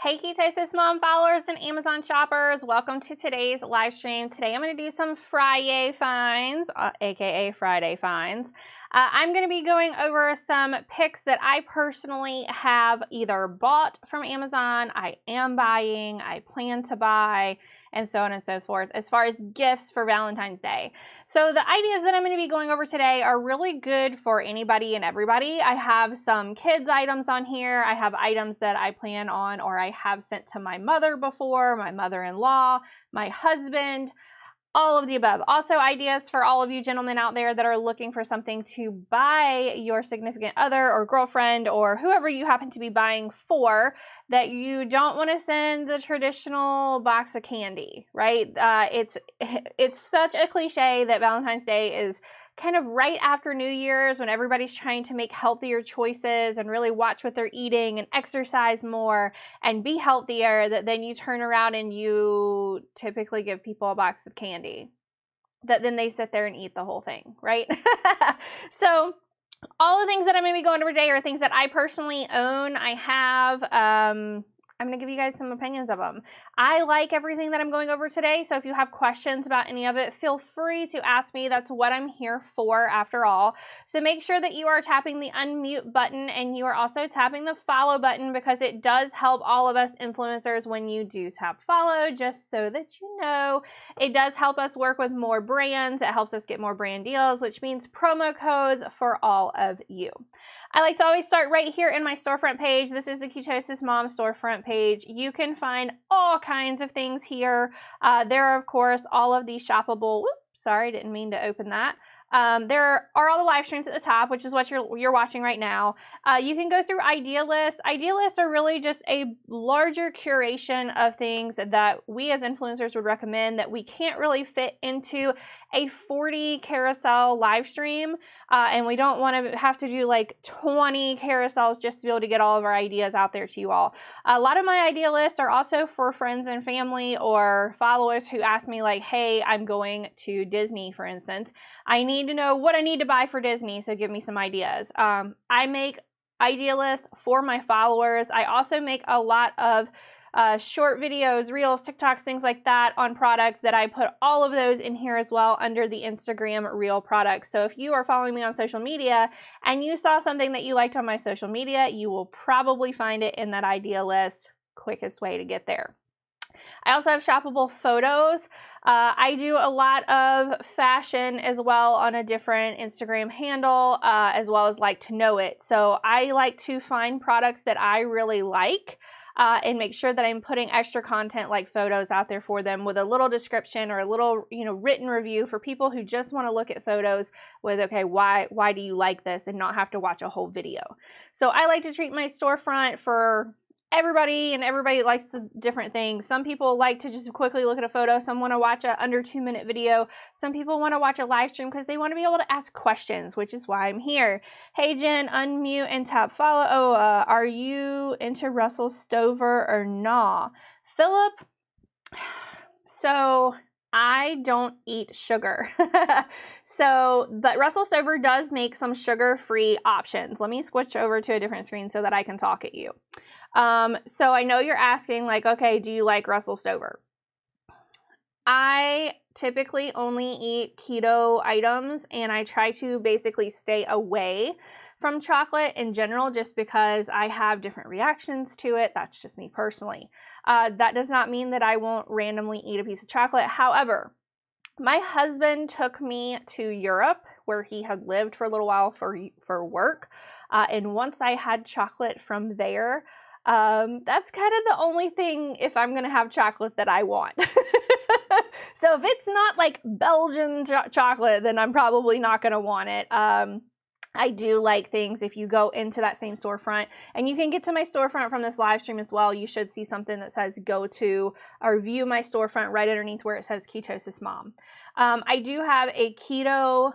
Hey Ketosis Mom followers and Amazon shoppers, welcome to today's live stream. Today I'm going to do some Friday finds, aka Friday finds. I'm going to be going over some picks that I personally have either bought from Amazon, I am buying, I plan to buy, and so on and so forth, as far as gifts for Valentine's Day. So the ideas that I'm going to be going over today are really good for anybody and everybody. I have some kids items on here. I have items that I plan on or I have sent to my mother before, my mother-in-law, my husband, all of the above. Also ideas for all of you gentlemen out there that are looking for something to buy your significant other or girlfriend or whoever you happen to be buying for, that you don't want to send the traditional box of candy, right? It's such a cliche that Valentine's Day is kind of right after New Year's when everybody's trying to make healthier choices and really watch what they're eating and exercise more and be healthier, that then you turn around and you typically give people a box of candy that then they sit there and eat the whole thing, right? So all the things that I'm going to be going over today are things that I personally own. I have, I'm going to give you guys some opinions of them. I like everything that I'm going over today, so if you have questions about any of it, feel free to ask me. That's what I'm here for after all. So make sure that you are tapping the unmute button and you are also tapping the follow button, because it does help all of us influencers when you do tap follow, just so that you know. It does help us work with more brands. It helps us get more brand deals, which means promo codes for all of you. I like to always start right here in my storefront page. This is the Ketosis Mom storefront page. You can find all kinds of things here. There are, of course, all of the shoppable, sorry, didn't mean to open that. There are all the live streams at the top, which is what you're watching right now. You can go through idea lists. Idea lists are really just a larger curation of things that we as influencers would recommend that we can't really fit into a 40 carousel live stream. And we don't want to have to do like 20 carousels just to be able to get all of our ideas out there to you all. A lot of my idea lists are also for friends and family or followers who ask me like, hey, I'm going to Disney, for instance. I need to know what I need to buy for Disney, so give me some ideas. I make idea lists for my followers. I also make a lot of short videos, reels, TikToks, things like that on products that I put all of those in here as well under the Instagram reel products. So if you are following me on social media and you saw something that you liked on my social media, you will probably find it in that idea list. Quickest way to get there. I also have shoppable photos. I do a lot of fashion as well on a different Instagram handle, as well as like to know it. So I like to find products that I really like and make sure that I'm putting extra content like photos out there for them with a little description or a little, written review for people who just want to look at photos with, okay, why do you like this, and not have to watch a whole video. So I like to treat my storefront for everybody, and everybody likes different things. Some people like to just quickly look at a photo. Some want to watch a under 2-minute video. Some people want to watch a live stream because they want to be able to ask questions, which is why I'm here. Hey Jen, unmute and tap follow. Oh, are you into Russell Stover or nah? Philip, so I don't eat sugar. But Russell Stover does make some sugar-free options. Let me switch over to a different screen so that I can talk at you. So I know you're asking like, okay, do you like Russell Stover? I typically only eat keto items, and I try to basically stay away from chocolate in general just because I have different reactions to it. That's just me personally. That does not mean that I won't randomly eat a piece of chocolate. However, my husband took me to Europe, where he had lived for a little while for work. And once I had chocolate from there, that's kind of the only thing, if I'm going to have chocolate, that I want. So if it's not like Belgian chocolate, then I'm probably not going to want it. I do like things, if you go into that same storefront, and you can get to my storefront from this live stream as well, you should see something that says go to or view my storefront right underneath where it says Ketosis Mom. I do have a keto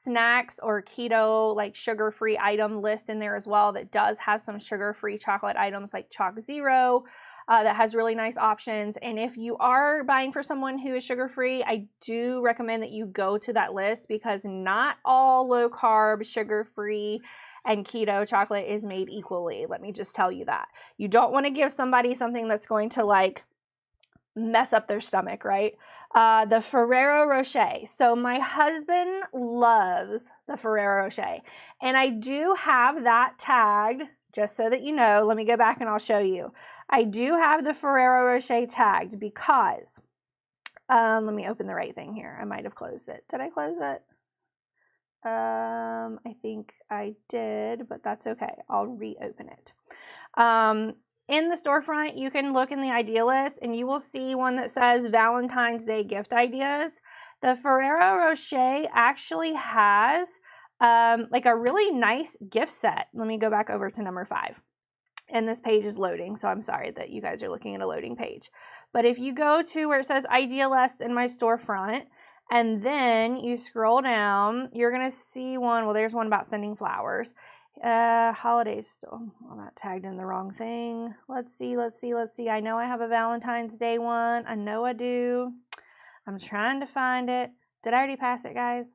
snacks or keto like sugar-free item list in there as well that does have some sugar-free chocolate items like Choc Zero that has really nice options. And if you are buying for someone who is sugar-free, I do recommend that you go to that list, because not all low-carb, sugar-free and keto chocolate is made equally. Let me just tell you that. You don't want to give somebody something that's going to like mess up their stomach, right? The Ferrero Rocher. So my husband loves the Ferrero Rocher, and I do have that tagged, just so that you know. Let me go back and I'll show you. I do have the Ferrero Rocher tagged because, let me open the right thing here. I might have closed it. Did I close it? I think I did, but that's okay. I'll reopen it. In the storefront, you can look in the idea list and you will see one that says Valentine's Day gift ideas. The Ferrero Rocher actually has like a really nice gift set. Let me go back over to number 5. And this page is loading, so I'm sorry that you guys are looking at a loading page. But if you go to where it says idea list in my storefront, and then you scroll down, you're going to see one. Well, there's one about sending flowers. Holidays still. Well, not tagged in the wrong thing. Let's see. I know I have a Valentine's Day one. I know I do. I'm trying to find it. Did I already pass it, guys?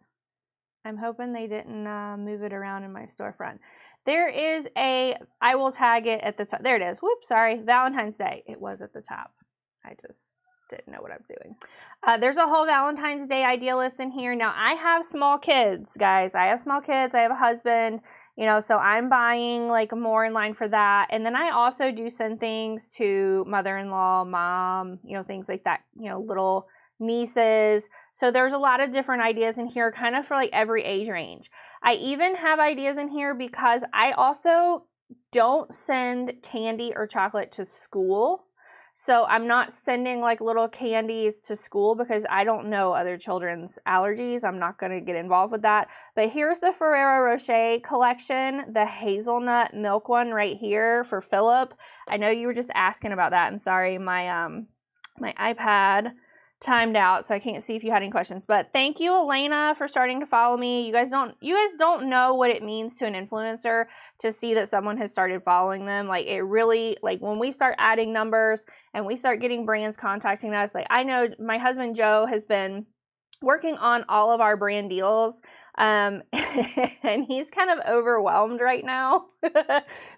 I'm hoping they didn't move it around in my storefront. There is I will tag it at the top. There it is. Whoops, sorry. Valentine's Day. It was at the top. I just didn't know what I was doing. There's a whole Valentine's Day idea list in here. Now, I have small kids, guys. I have small kids. I have a husband, you know, so I'm buying like more in line for that. And then I also do send things to mother-in-law, mom, you know, things like that, you know, little nieces. So there's a lot of different ideas in here, kind of for like every age range. I even have ideas in here because I also don't send candy or chocolate to school. So I'm not sending like little candies to school because I don't know other children's allergies. I'm not going to get involved with that. But here's the Ferrero Rocher collection, the hazelnut milk one right here for Philip. I know you were just asking about that. And sorry, my iPad timed out, so I can't see if you had any questions. But thank you, Elena, for starting to follow me. You guys don't know what it means to an influencer to see that someone has started following them. Like, it really, like, when we start adding numbers and we start getting brands contacting us, like, I know my husband Joe has been working on all of our brand deals, and he's kind of overwhelmed right now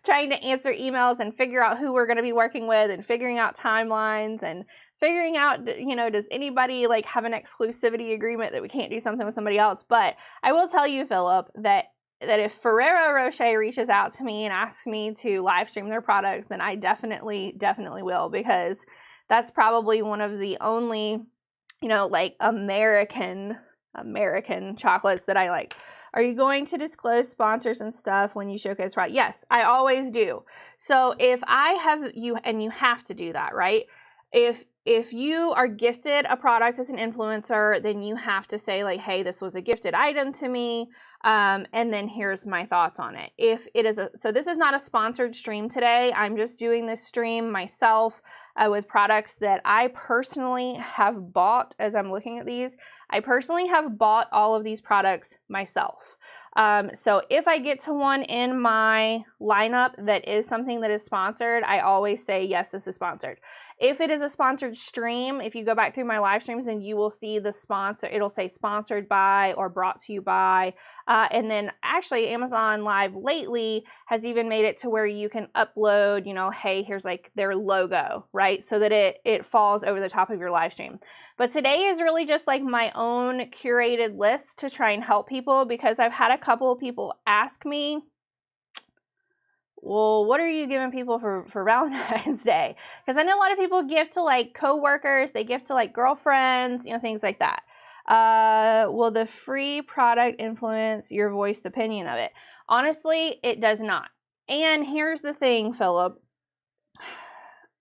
trying to answer emails and figure out who we're going to be working with and figuring out timelines and figuring out, you know, does anybody like have an exclusivity agreement that we can't do something with somebody else? But I will tell you, Philip, that if Ferrero Rocher reaches out to me and asks me to live stream their products, then I definitely will, because that's probably one of the only, you know, like American chocolates that I like. Are you going to disclose sponsors and stuff when you showcase product? Yes, I always do. So if I have you, and you have to do that, right? If you are gifted a product as an influencer, then you have to say like, hey, this was a gifted item to me, and then here's my thoughts on it. If it is so this is not a sponsored stream today. I'm just doing this stream myself with products that I personally have bought. As I'm looking at these, I personally have bought all of these products myself. So if I get to one in my lineup that is something that is sponsored, I always say, yes, this is sponsored. If it is a sponsored stream, if you go back through my live streams, then you will see the sponsor. It'll say sponsored by or brought to you by. And then actually Amazon Live lately has even made it to where you can upload, you know, hey, here's like their logo, right? So that it falls over the top of your live stream. But today is really just like my own curated list to try and help people, because I've had a couple of people ask me, well, what are you giving people for Valentine's Day? Because I know a lot of people gift to like coworkers, they gift to like girlfriends, you know, things like that. Will the free product influence your voiced opinion of it? Honestly, it does not. And here's the thing, Philip.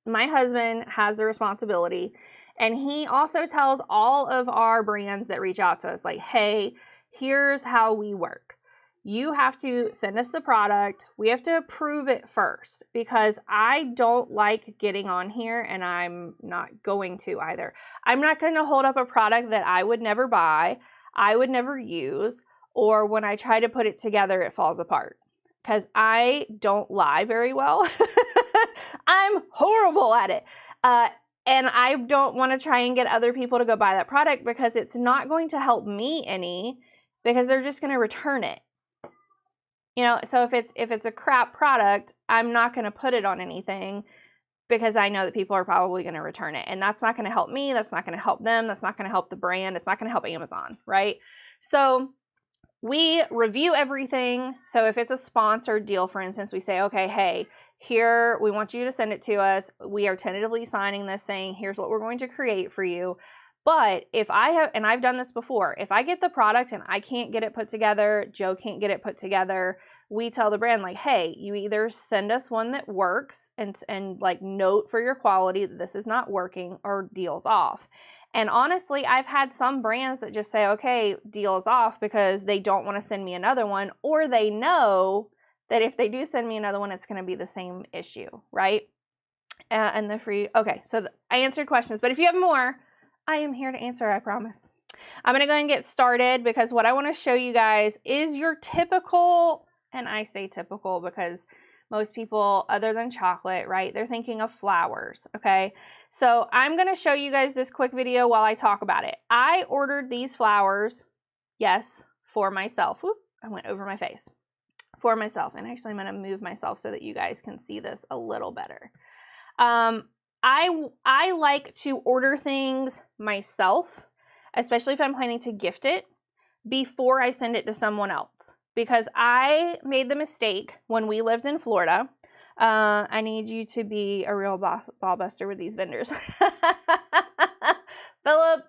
My husband has the responsibility, and he also tells all of our brands that reach out to us, like, hey, here's how we work. You have to send us the product. We have to approve it first, because I don't like getting on here, and I'm not going to either. I'm not going to hold up a product that I would never buy, I would never use, or when I try to put it together, it falls apart, because I don't lie very well. I'm horrible at it. And I don't want to try and get other people to go buy that product, because it's not going to help me any, because they're just going to return it. You know, so if it's a crap product, I'm not going to put it on anything because I know that people are probably going to return it. And that's not going to help me. That's not going to help them. That's not going to help the brand. It's not going to help Amazon, right? So we review everything. So if it's a sponsored deal, for instance, we say, okay, hey, here, we want you to send it to us. We are tentatively signing this saying, here's what we're going to create for you. But if I have, and I've done this before, if I get the product and I can't get it put together, Joe can't get it put together, we tell the brand like, hey, you either send us one that works and like note for your quality that this is not working, or deals off. And honestly, I've had some brands that just say, okay, deals off, because they don't want to send me another one, or they know that if they do send me another one, it's going to be the same issue, right? And the free, okay, so I answered questions, but if you have more, I am here to answer, I promise. I'm going to go ahead and get started, because what I want to show you guys is your typical, and I say typical because most people, other than chocolate, right, they're thinking of flowers, okay? So I'm going to show you guys this quick video while I talk about it. I ordered these flowers, yes, for myself. Whoop, I went over my face. For myself, and actually I'm going to move myself so that you guys can see this a little better. I like to order things myself, especially if I'm planning to gift it, before I send it to someone else, because I made the mistake when we lived in Florida. I need you to be a real ball buster with these vendors. Philip,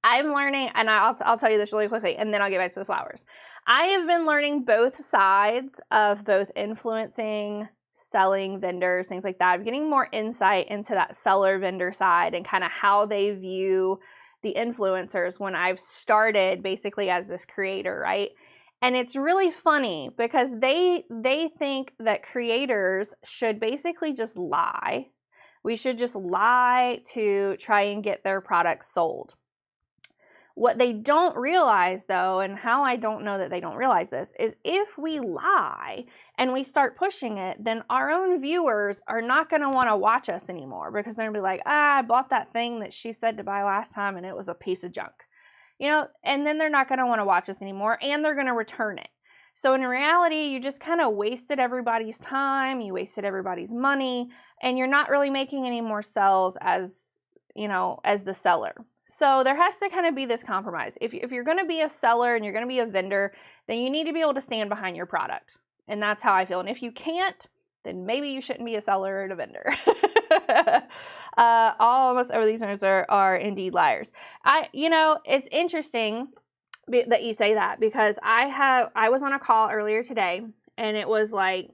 I'm learning, and I'll tell you this really quickly, and then I'll get back to the flowers. I have been learning both sides of both influencing, selling, vendors, things like that. I'm getting more insight into that seller vendor side and kind of how they view the influencers when I've started basically as this creator, right? And it's really funny because they think that creators should basically just lie. We should just lie to try and get their products sold. What they don't realize, though, and how I don't know that they don't realize this, is if we lie and we start pushing it, then our own viewers are not going to want to watch us anymore, because they're going to be like, I bought that thing that she said to buy last time and it was a piece of junk. You know, and then they're not going to want to watch us anymore, and they're going to return it. So in reality, you just kind of wasted everybody's time, you wasted everybody's money, and you're not really making any more sales as, you know, as the seller. So there has to kind of be this compromise. If you're going to be a seller and you're going to be a vendor, then you need to be able to stand behind your product. And that's how I feel. And if you can't, then maybe you shouldn't be a seller or a vendor. Almost over these nerds are indeed liars. You know, it's interesting that you say that, because I was on a call earlier today, and it was like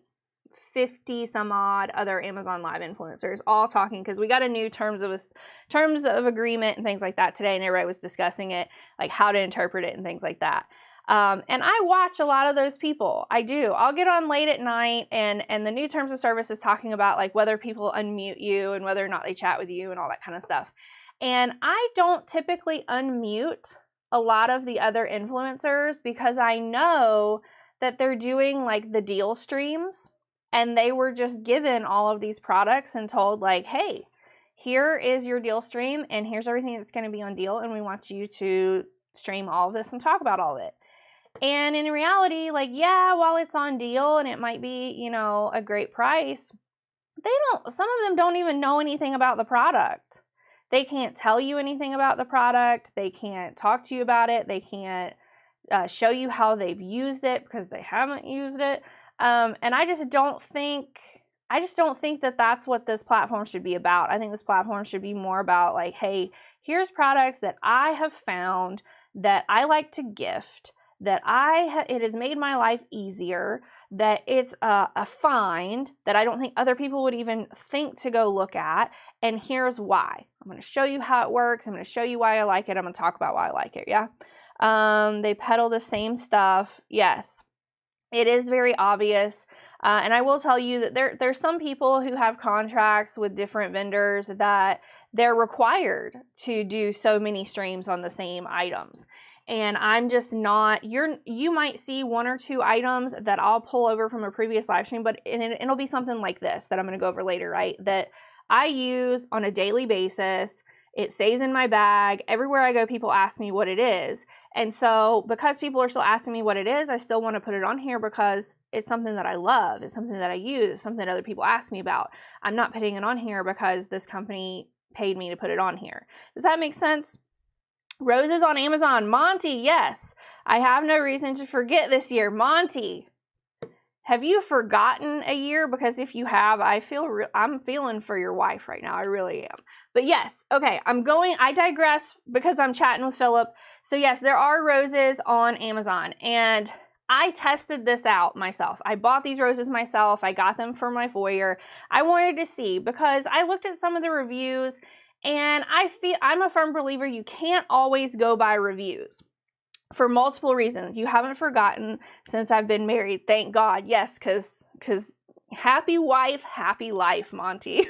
50 some odd other Amazon Live influencers all talking, because we got a new terms of agreement and things like that today, and everybody was discussing it, like how to interpret it and things like that. And I watch a lot of those people. I do. I'll get on late at night, and the new terms of service is talking about like whether people unmute you and whether or not they chat with you and all that kind of stuff. And I don't typically unmute a lot of the other influencers, because I know that they're doing like the deal streams, and they were just given all of these products and told like, hey, here is your deal stream, and here's everything that's going to be on deal, and we want you to stream all of this and talk about all of it. And in reality, like, yeah, while it's on deal and it might be, you know, a great price, some of them don't even know anything about the product. They can't tell you anything about the product. They can't talk to you about it. They can't show you how they've used it, because they haven't used it. And I just don't think that that's what this platform should be about. I think this platform should be more about like, hey, here's products that I have found that I like to gift, that it has made my life easier, that it's a find that I don't think other people would even think to go look at, and here's why. I'm going to show you how it works. I'm going to show you why I like it. I'm going to talk about why I like it, yeah? They peddle the same stuff. Yes, it is very obvious. And I will tell you that there's some people who have contracts with different vendors that they're required to do so many streams on the same items. And I'm just not, you might see one or two items that I'll pull over from a previous live stream, but it'll be something like this that I'm going to go over later, right? That I use on a daily basis, It stays in my bag. Everywhere I go, people ask me what it is. And so because people are still asking me what it is, I still want to put it on here because it's something that I love. It's something that I use. It's something that other people ask me about. I'm not putting it on here because this company paid me to put it on here. Does that make sense? Roses on Amazon. Monty, yes. I have no reason to forget this year. Monty, have you forgotten a year? Because if you have, I'm feeling for your wife right now. I really am. But yes, okay, I digress because I'm chatting with Philip. So yes, there are roses on Amazon, and I tested this out myself. I bought these roses myself. I got them for my foyer. I wanted to see because I looked at some of the reviews, and I'm a firm believer you can't always go by reviews. For multiple reasons. You haven't forgotten since I've been married. Thank God. Yes, because happy wife, happy life, Monty.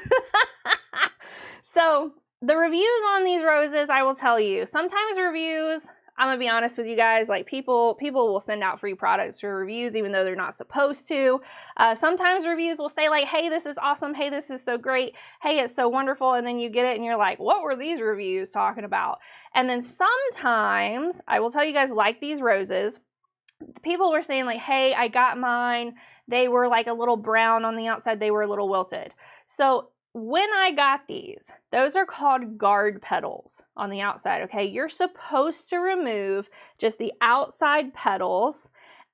So the reviews on these roses, I will tell you, sometimes reviews, I'm going to be honest with you guys, like people will send out free products for reviews even though they're not supposed to. Sometimes reviews will say like, hey, this is awesome. Hey, this is so great. Hey, it's so wonderful. And then you get it and you're like, what were these reviews talking about? And then sometimes, I will tell you guys, like these roses, people were saying like, hey, I got mine. They were like a little brown on the outside. They were a little wilted. So when I got these, those are called guard petals on the outside, okay? You're supposed to remove just the outside petals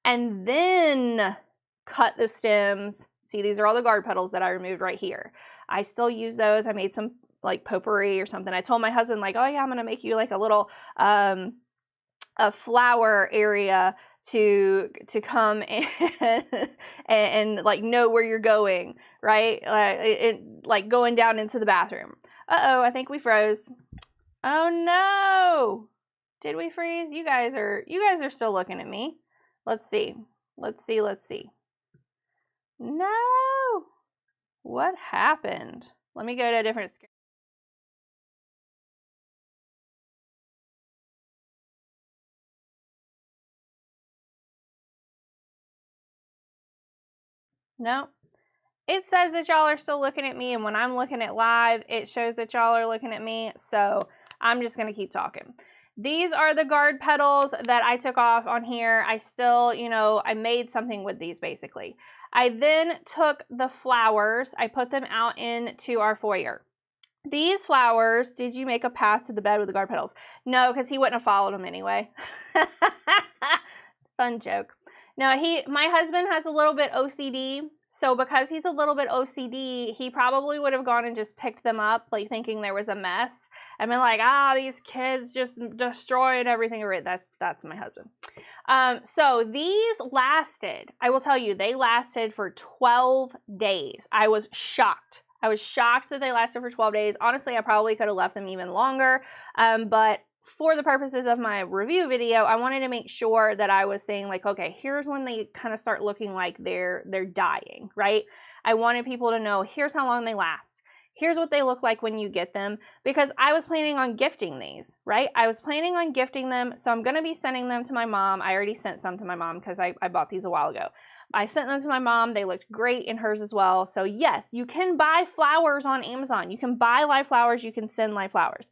and then cut the stems. See, these are all the guard petals that I removed right here. I still use those. I made some like potpourri or something. I told my husband like, oh yeah, I'm going to make you like a little, a flower area to come and like know where you're going, right? Like going down into the bathroom. Uh-oh, I think we froze. Oh no. Did we freeze? You guys are still looking at me. Let's see. No. What happened? Let me go to a different screen. No. It says that y'all are still looking at me, and when I'm looking at live, it shows that y'all are looking at me, so I'm just going to keep talking. These are the guard petals that I took off on here. I still, I made something with these basically. I then took the flowers, I put them out into our foyer. These flowers, did you make a path to the bed with the guard petals? No, because he wouldn't have followed them anyway. Fun joke. No, my husband has a little bit OCD. So because he's a little bit OCD, he probably would have gone and just picked them up, like thinking there was a mess. And been like, these kids just destroyed everything. That's my husband. So these lasted, I will tell you, they lasted for 12 days. I was shocked. I was shocked that they lasted for 12 days. Honestly, I probably could have left them even longer. But for the purposes of my review video, I wanted to make sure that I was saying like, okay, here's when they kind of start looking like they're dying, right? I wanted people to know, here's how long they last. Here's what they look like when you get them, because I was planning on gifting these, right? I was planning on gifting them, so I'm going to be sending them to my mom. I already sent some to my mom because I bought these a while ago. I sent them to my mom. They looked great in hers as well. So yes, you can buy flowers on Amazon. You can buy live flowers. You can send live flowers.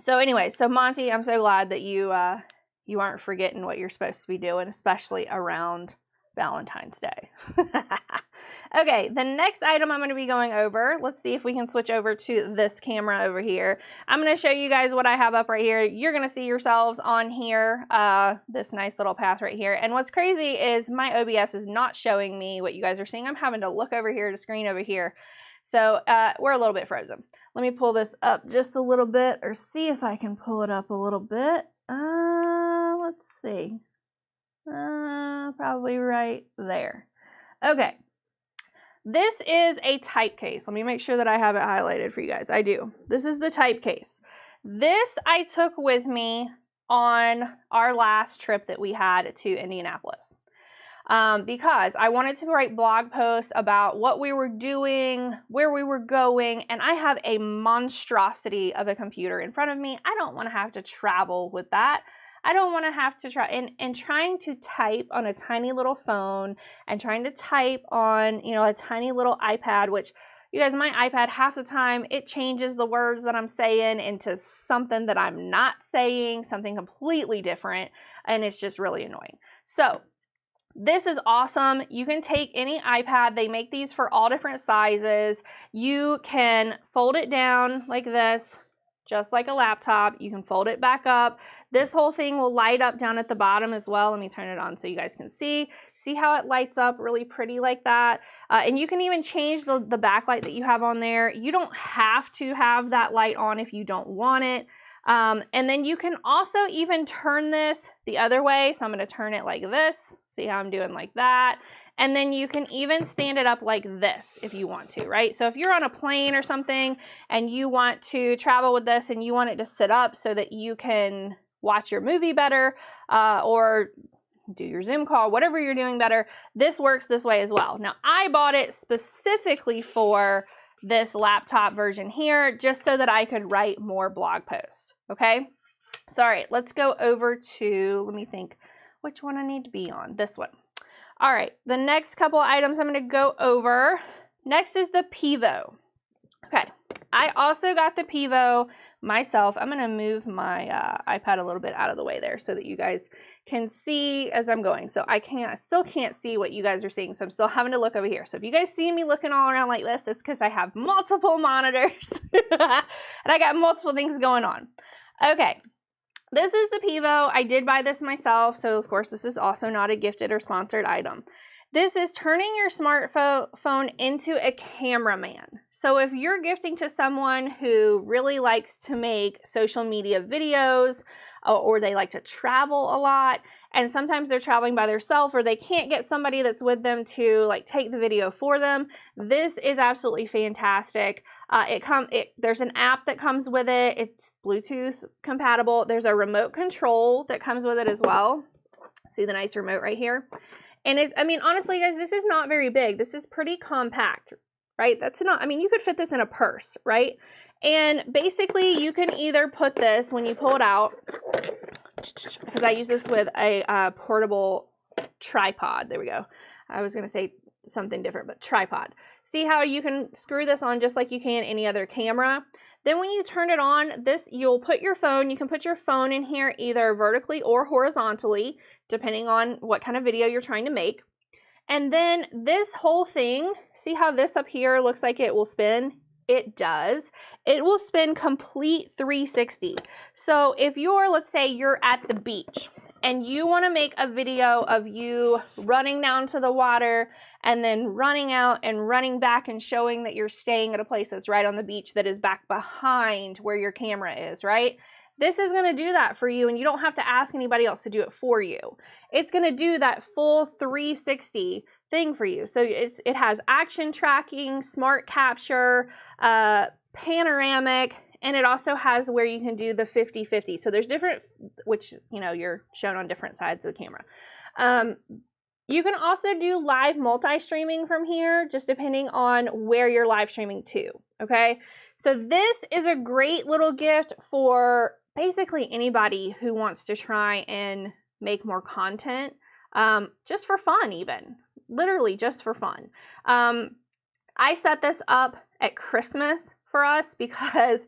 So anyway, so Monty, I'm so glad that you aren't forgetting what you're supposed to be doing, especially around Valentine's Day. Okay, the next item I'm going to be going over, let's see if we can switch over to this camera over here. I'm going to show you guys what I have up right here. You're going to see yourselves on here, this nice little path right here. And what's crazy is my OBS is not showing me what you guys are seeing. I'm having to look over here to screen over here. So we're a little bit frozen. Let me pull this up just a little bit, or see if I can pull it up a little bit. Let's see. Probably right there. Okay. This is a type case. Let me make sure that I have it highlighted for you guys. I do. This is the type case. This I took with me on our last trip that we had to Indianapolis. Because I wanted to write blog posts about what we were doing, where we were going, and I have a monstrosity of a computer in front of me. I don't want to have to travel with that. I don't want to have to try, and trying to type on a tiny little phone and trying to type on, a tiny little iPad, which You guys, my iPad, half the time, it changes the words that I'm saying into something that I'm not saying, something completely different, and it's just really annoying. So this is awesome. You can take any iPad. They make these for all different sizes. You can fold it down like this, just like a laptop. You can fold it back up. This whole thing will light up down at the bottom as well. Let me turn it on so you guys can see. See how it lights up really pretty like that? And you can even change the backlight that you have on there. You don't have to have that light on if you don't want it. And then you can also even turn this the other way. So I'm going to turn it like this. See how I'm doing like that. And then you can even stand it up like this if you want to, right? So if you're on a plane or something and you want to travel with this and you want it to sit up so that you can watch your movie better, or do your Zoom call, whatever you're doing better, this works this way as well. Now, I bought it specifically for this laptop version here, just so that I could write more blog posts, okay? So, all right, let's go over to, let me think which one I need to be on, this one. All right, the next couple items I'm gonna go over, next is the Pivo. Okay, I also got the Pivo myself. I'm gonna move my iPad a little bit out of the way there so that you guys can see as I'm going. So I still can't see what you guys are seeing, so I'm still having to look over here. So if you guys see me looking all around like this, it's because I have multiple monitors and I got multiple things going on. Okay, this is the Pivo. I did buy this myself, so of course this is also not a gifted or sponsored item. This is turning your smartphone into a cameraman. So if you're gifting to someone who really likes to make social media videos, or they like to travel a lot, and sometimes they're traveling by themselves or they can't get somebody that's with them to like take the video for them, this is absolutely fantastic. There's an app that comes with it. It's Bluetooth compatible. There's a remote control that comes with it as well. See the nice remote right here? And I mean, honestly, guys, this is not very big. This is pretty compact, right? That's not, I mean, you could fit this in a purse, right? And basically, you can either put this, when you pull it out, because I use this with a portable tripod. There we go. I was going to say something different, but tripod. See how you can screw this on just like you can any other camera? Then when you turn it on, you'll put your phone, you can put your phone in here either vertically or horizontally, depending on what kind of video you're trying to make. And then this whole thing, see how this up here looks like it will spin? It does. It will spin complete 360. So if let's say you're at the beach and you want to make a video of you running down to the water and then running out and running back and showing that you're staying at a place that's right on the beach that is back behind where your camera is, right? This is going to do that for you, and you don't have to ask anybody else to do it for you. It's going to do that full 360 thing for you. So it has action tracking, smart capture, panoramic, and it also has where you can do the 50-50. So there's different, which, you know, you're shown on different sides of the camera. You can also do live multi-streaming from here, just depending on where you're live streaming to, okay? So this is a great little gift for basically anybody who wants to try and make more content, just for fun even, literally just for fun. I set this up at Christmas for us because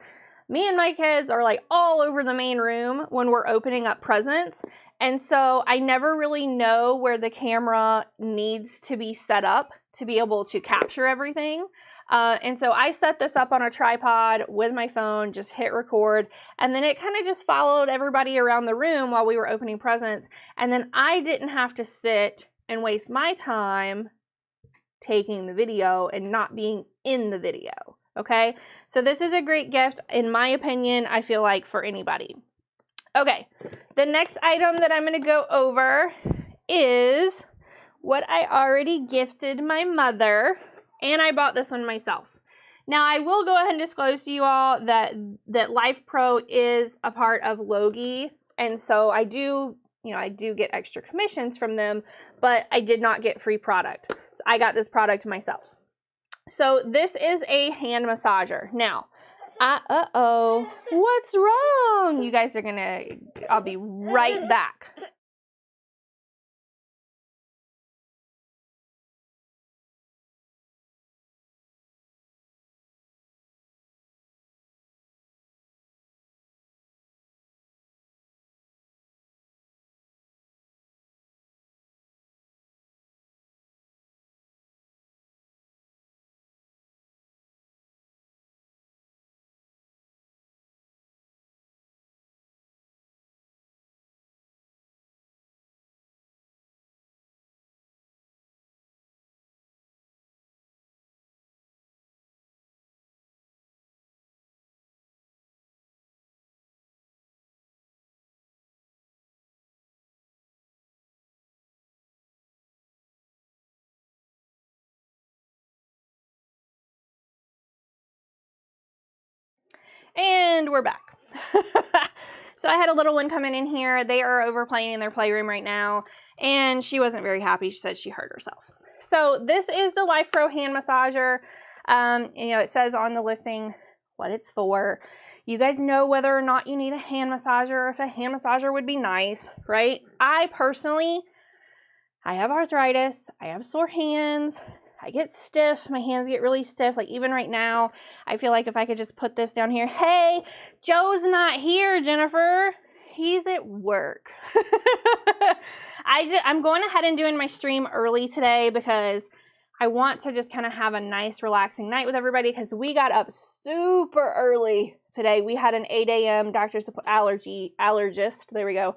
me and my kids are like all over the main room when we're opening up presents. And so I never really know where the camera needs to be set up to be able to capture everything. And so I set this up on a tripod with my phone, just hit record, and then it kind of just followed everybody around the room while we were opening presents. And then I didn't have to sit and waste my time taking the video and not being in the video. Okay, so this is a great gift, in my opinion, I feel like, for anybody. Okay, the next item that I'm going to go over is what I already gifted my mother, and I bought this one myself. Now, I will go ahead and disclose to you all that Life Pro is a part of Logi, and so I do get extra commissions from them, but I did not get free product. So I got this product myself. So this is a hand massager. Now, what's wrong? You guys are I'll be right back. And we're back. So I had a little one coming in here. They are over playing in their playroom right now, and she wasn't very happy. She said she hurt herself. So this is the Life Pro hand massager. It says on the listing what it's for. You guys know whether or not you need a hand massager, or if a hand massager would be nice, right? I have arthritis. I have sore hands. I get stiff. My hands get really stiff. Like even right now, I feel like if I could just put this down here. Hey, Joe's not here, Jennifer. He's at work. I'm going ahead and doing my stream early today because I want to just kind of have a nice relaxing night with everybody because we got up super early today. We had an 8 a.m. doctor's allergist. There we go.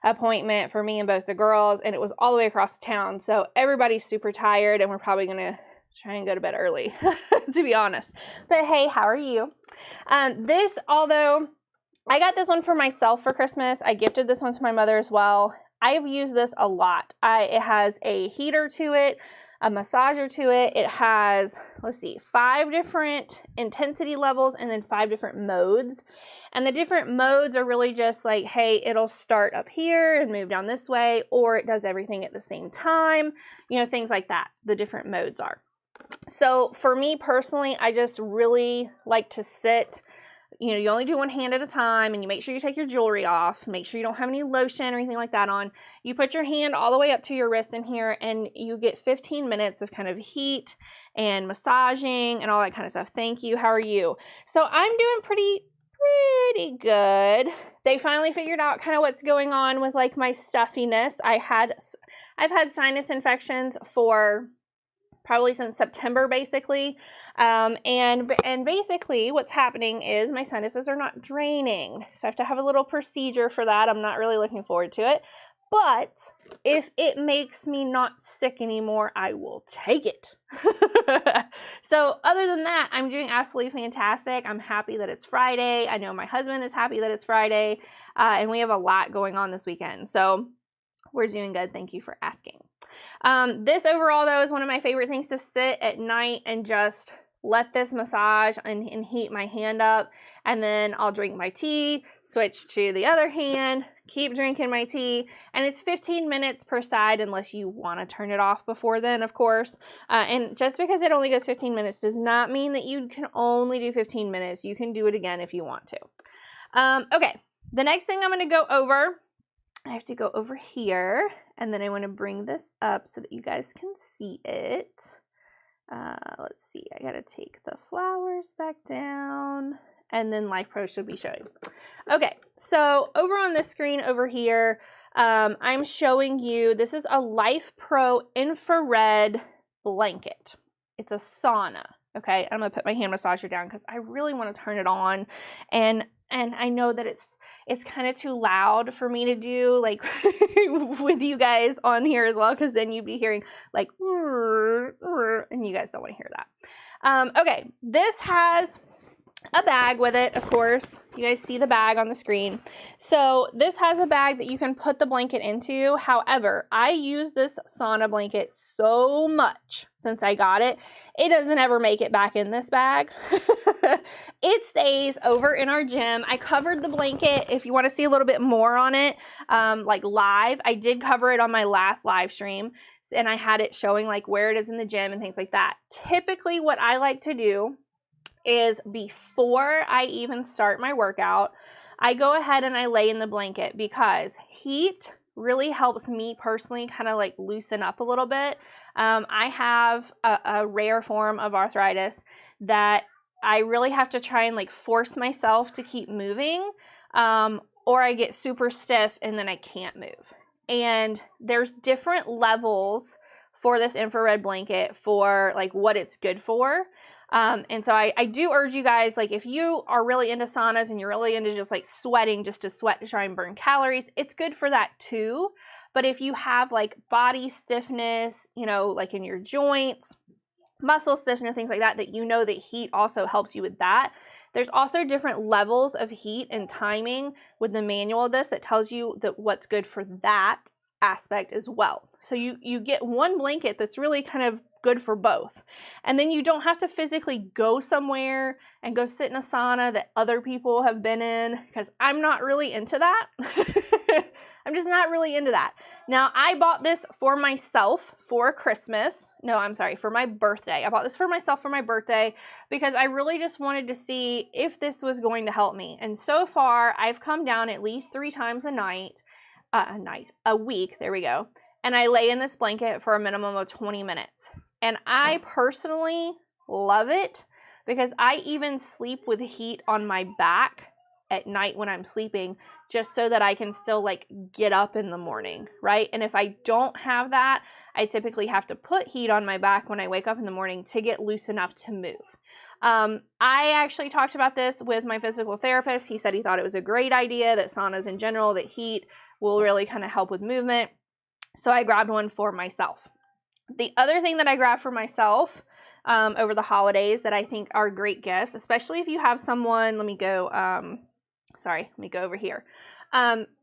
Appointment for me and both the girls, and it was all the way across town, so everybody's super tired, and we're probably gonna try and go to bed early to be honest. But hey, how are you? Although I got this one for myself for Christmas, I gifted this one to my mother as well. I've used this a lot. It has a heater to it, a massager to it. It has, 5 different intensity levels and then 5 different modes. And the different modes are really just like, hey, it'll start up here and move down this way, or it does everything at the same time, things like that. The different modes are. So for me personally, I just really like to sit, you only do one hand at a time, and you make sure you take your jewelry off. Make sure you don't have any lotion or anything like that on. You put your hand all the way up to your wrist in here, and you get 15 minutes of kind of heat and massaging and all that kind of stuff. Thank you. How are you? So I'm doing pretty good. They finally figured out kind of what's going on with like my stuffiness. I've had sinus infections for probably since September, basically. And basically what's happening is my sinuses are not draining. So I have to have a little procedure for that. I'm not really looking forward to it. But if it makes me not sick anymore, I will take it. So other than that, I'm doing absolutely fantastic. I'm happy that it's Friday. I know my husband is happy that it's Friday. And we have a lot going on this weekend. So we're doing good. Thank you for asking. This overall, though, is one of my favorite things to sit at night and just let this massage and heat my hand up. And then I'll drink my tea, switch to the other hand, keep drinking my tea. And it's 15 minutes per side unless you want to turn it off before then, of course. And just because it only goes 15 minutes does not mean that you can only do 15 minutes. You can do it again if you want to. Okay, the next thing I'm going to go over, I have to go over here, and then I want to bring this up so that you guys can see it. Let's see, I got to take the flowers back down, and then Life Pro should be showing. Okay, so over on this screen over here, I'm showing you, this is a Life Pro infrared blanket. It's a sauna, okay? I'm going to put my hand massager down because I really want to turn it on, and I know that it's kind of too loud for me to do, like, with you guys on here as well, because then you'd be hearing, like, and you guys don't want to hear that. Okay, this has a bag with it, of course. You guys see the bag on the screen. So this has a bag that you can put the blanket into. However, I use this sauna blanket so much since I got it. It doesn't ever make it back in this bag. It stays over in our gym. I covered the blanket. If you want to see a little bit more on it, like live, I did cover it on my last live stream, and I had it showing like where it is in the gym and things like that. Typically what I like to do is before I even start my workout, I go ahead and I lay in the blanket because heat really helps me personally kind of like loosen up a little bit. I have a rare form of arthritis that I really have to try and like force myself to keep moving, or I get super stiff and then I can't move. And there's different levels for this infrared blanket for like what it's good for. And so I do urge you guys, like if you are really into saunas and you're really into just like sweating just to sweat to try and burn calories, it's good for that too. But if you have like body stiffness, like in your joints, muscle stiffness, things like that, that that heat also helps you with that. There's also different levels of heat and timing with the manual of this that tells you that what's good for that aspect as well. So you get one blanket that's really kind of good for both. And then you don't have to physically go somewhere and go sit in a sauna that other people have been in, because I'm not really into that. I'm just not really into that. Now, I bought this for myself for Christmas. No, I'm sorry, for my birthday. I bought this for myself for my birthday because I really just wanted to see if this was going to help me. And so far, I've come down at least 3 times a week, there we go. And I lay in this blanket for a minimum of 20 minutes. And I personally love it because I even sleep with heat on my back at night when I'm sleeping, just so that I can still like get up in the morning, right? And if I don't have that, I typically have to put heat on my back when I wake up in the morning to get loose enough to move. I actually talked about this with my physical therapist. He said he thought it was a great idea, that saunas in general, that heat will really kind of help with movement. So I grabbed one for myself. The other thing that I grabbed for myself over the holidays that I think are great gifts, especially if you have someone, let me go over here.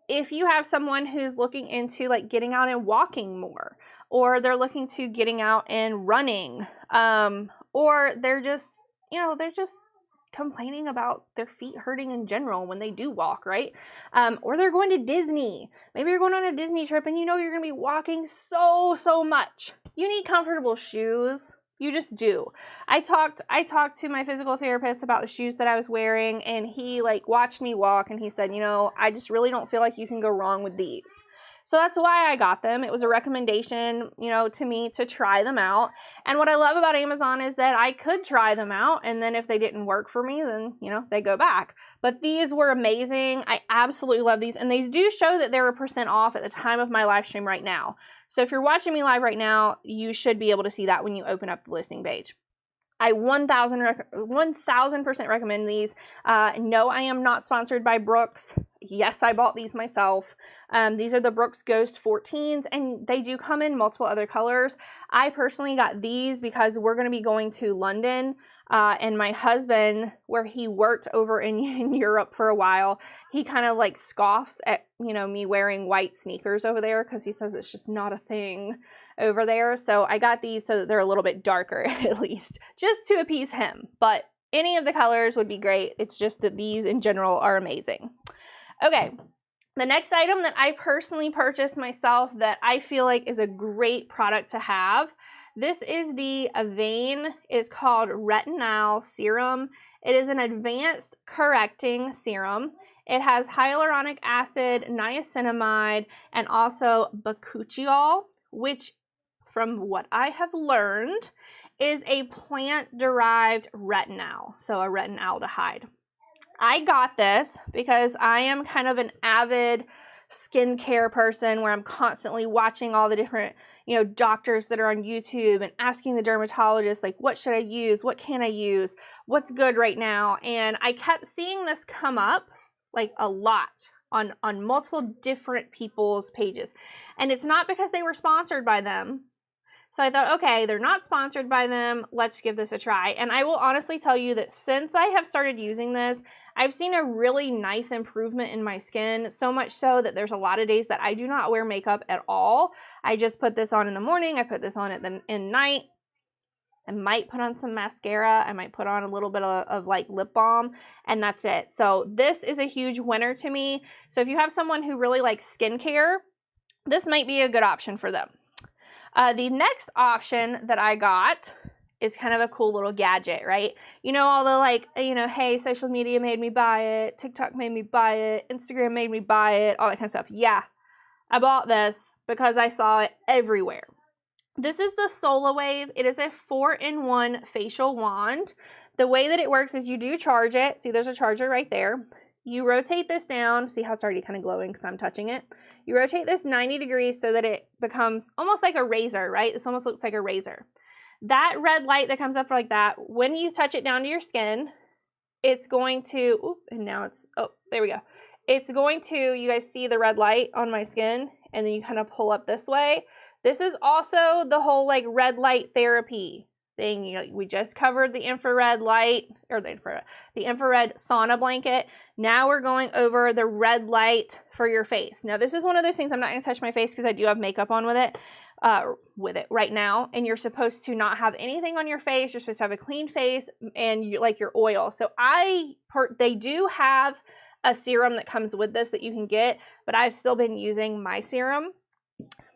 If you have someone who's looking into like getting out and walking more, or they're looking to getting out and running, or they're just complaining about their feet hurting in general when they do walk, right? Or they're going to Disney. Maybe you're going on a Disney trip and you know you're going to be walking so much. You need comfortable shoes. You just do. I talked to my physical therapist about the shoes that I was wearing, and he like watched me walk and he said, I just really don't feel like you can go wrong with these. So that's why I got them. It was a recommendation, to me to try them out. And what I love about Amazon is that I could try them out, and then if they didn't work for me, then, they go back. But these were amazing. I absolutely love these. And they do show that they're 1% off at the time of my live stream right now. So if you're watching me live right now, you should be able to see that when you open up the listing page. I 1000% recommend these. No, I am not sponsored by Brooks. Yes, I bought these myself. These are the Brooks Ghost 14s, and they do come in multiple other colors. I personally got these because we're going to be going to London, and my husband, where he worked over in Europe for a while, he kind of like scoffs at, me wearing white sneakers over there because he says it's just not a thing over there. So I got these so that they're a little bit darker, at least, just to appease him. But any of the colors would be great. It's just that these in general are amazing. Okay, the next item that I personally purchased myself that I feel like is a great product to have, this is the Avane. It's called Retinol Serum. It is an advanced correcting serum. It has hyaluronic acid, niacinamide, and also bakuchiol, which, from what I have learned, is a plant-derived retinol, so a retinaldehyde. I got this because I am kind of an avid skincare person where I'm constantly watching all the different, doctors that are on YouTube and asking the dermatologist, like, what should I use? What can I use? What's good right now? And I kept seeing this come up like a lot on multiple different people's pages. And it's not because they were sponsored by them. So I thought, okay, they're not sponsored by them. Let's give this a try. And I will honestly tell you that since I have started using this, I've seen a really nice improvement in my skin, so much so that there's a lot of days that I do not wear makeup at all. I just put this on in the morning. I put this on at night. I might put on some mascara. I might put on a little bit of like lip balm, and that's it. So this is a huge winner to me. So if you have someone who really likes skincare, this might be a good option for them. The next option that I got is kind of a cool little gadget, right? All the like, hey, social media made me buy it, TikTok made me buy it, Instagram made me buy it, all that kind of stuff. Yeah, I bought this because I saw it everywhere. This is the Solawave. It is a 4-in-1 facial wand. The way that it works is you do charge it. See, there's a charger right there. You rotate this down. See how it's already kind of glowing because I'm touching it. You rotate this 90 degrees so that it becomes almost like a razor, right? This almost looks like a razor. That red light that comes up like that, when you touch it down to your skin, it's going to, there we go. It's going to, you guys see the red light on my skin, and then you kind of pull up this way. This is also the whole like red light therapy thing. We just covered the infrared light, or the infrared sauna blanket. Now we're going over the red light for your face. Now this is one of those things, I'm not going to touch my face because I do have makeup on with it. with it right now, and you're supposed to not have anything on your face. You're supposed to have a clean face and like your oil. So they do have a serum that comes with this that you can get, but I've still been using my serum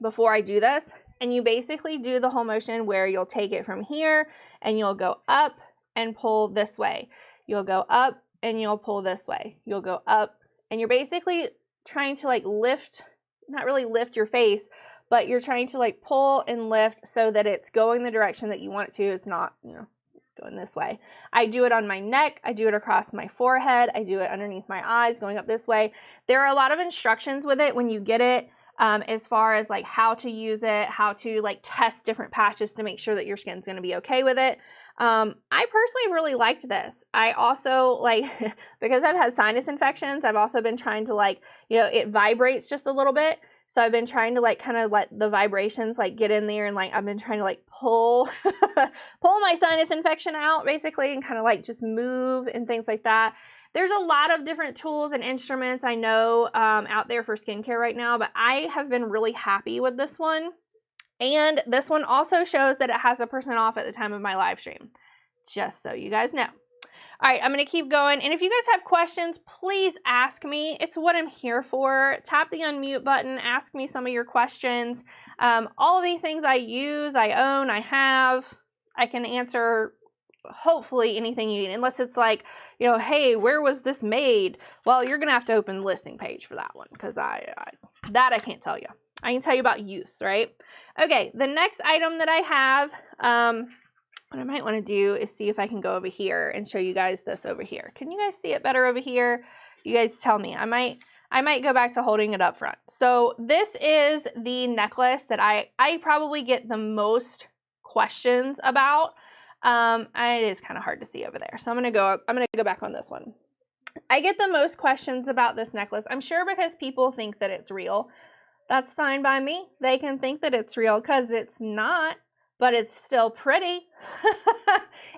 before I do this. And you basically do the whole motion where you'll take it from here and you'll go up and pull this way. You'll go up and you'll pull this way. You'll go up, and you're basically trying to like lift, not really lift your face, but you're trying to like pull and lift so that it's going the direction that you want it to. It's not, going this way. I do it on my neck. I do it across my forehead. I do it underneath my eyes, going up this way. There are a lot of instructions with it when you get it, as far as like how to use it, how to like test different patches to make sure that your skin's going to be okay with it. I personally really liked this. I also because I've had sinus infections, I've also been trying to it vibrates just a little bit. So I've been trying to kind of let the vibrations get in there, and I've been trying to pull pull my sinus infection out basically, and kind of just move and things like that. There's a lot of different tools and instruments I know out there for skincare right now, but I have been really happy with this one. And this one also shows that it has a % off at the time of my live stream, just so you guys know. All right, I'm going to keep going. And if you guys have questions, please ask me. It's what I'm here for. Tap the unmute button. Ask me some of your questions. All of these things I use, I own, I have. I can answer hopefully anything you need, unless it's hey, where was this made? Well, you're going to have to open the listing page for that one, because I can't tell you. I can tell you about use, right? Okay, the next item that I have, what I might want to do is see if I can go over here and show you guys this over here. Can you guys see it better over here? You guys tell me. I might go back to holding it up front. So this is the necklace that I probably get the most questions about. It is kind of hard to see over there. So I'm going to go back on this one. I get the most questions about this necklace. I'm sure because people think that it's real. That's fine by me. They can think that it's real because it's not, but it's still pretty.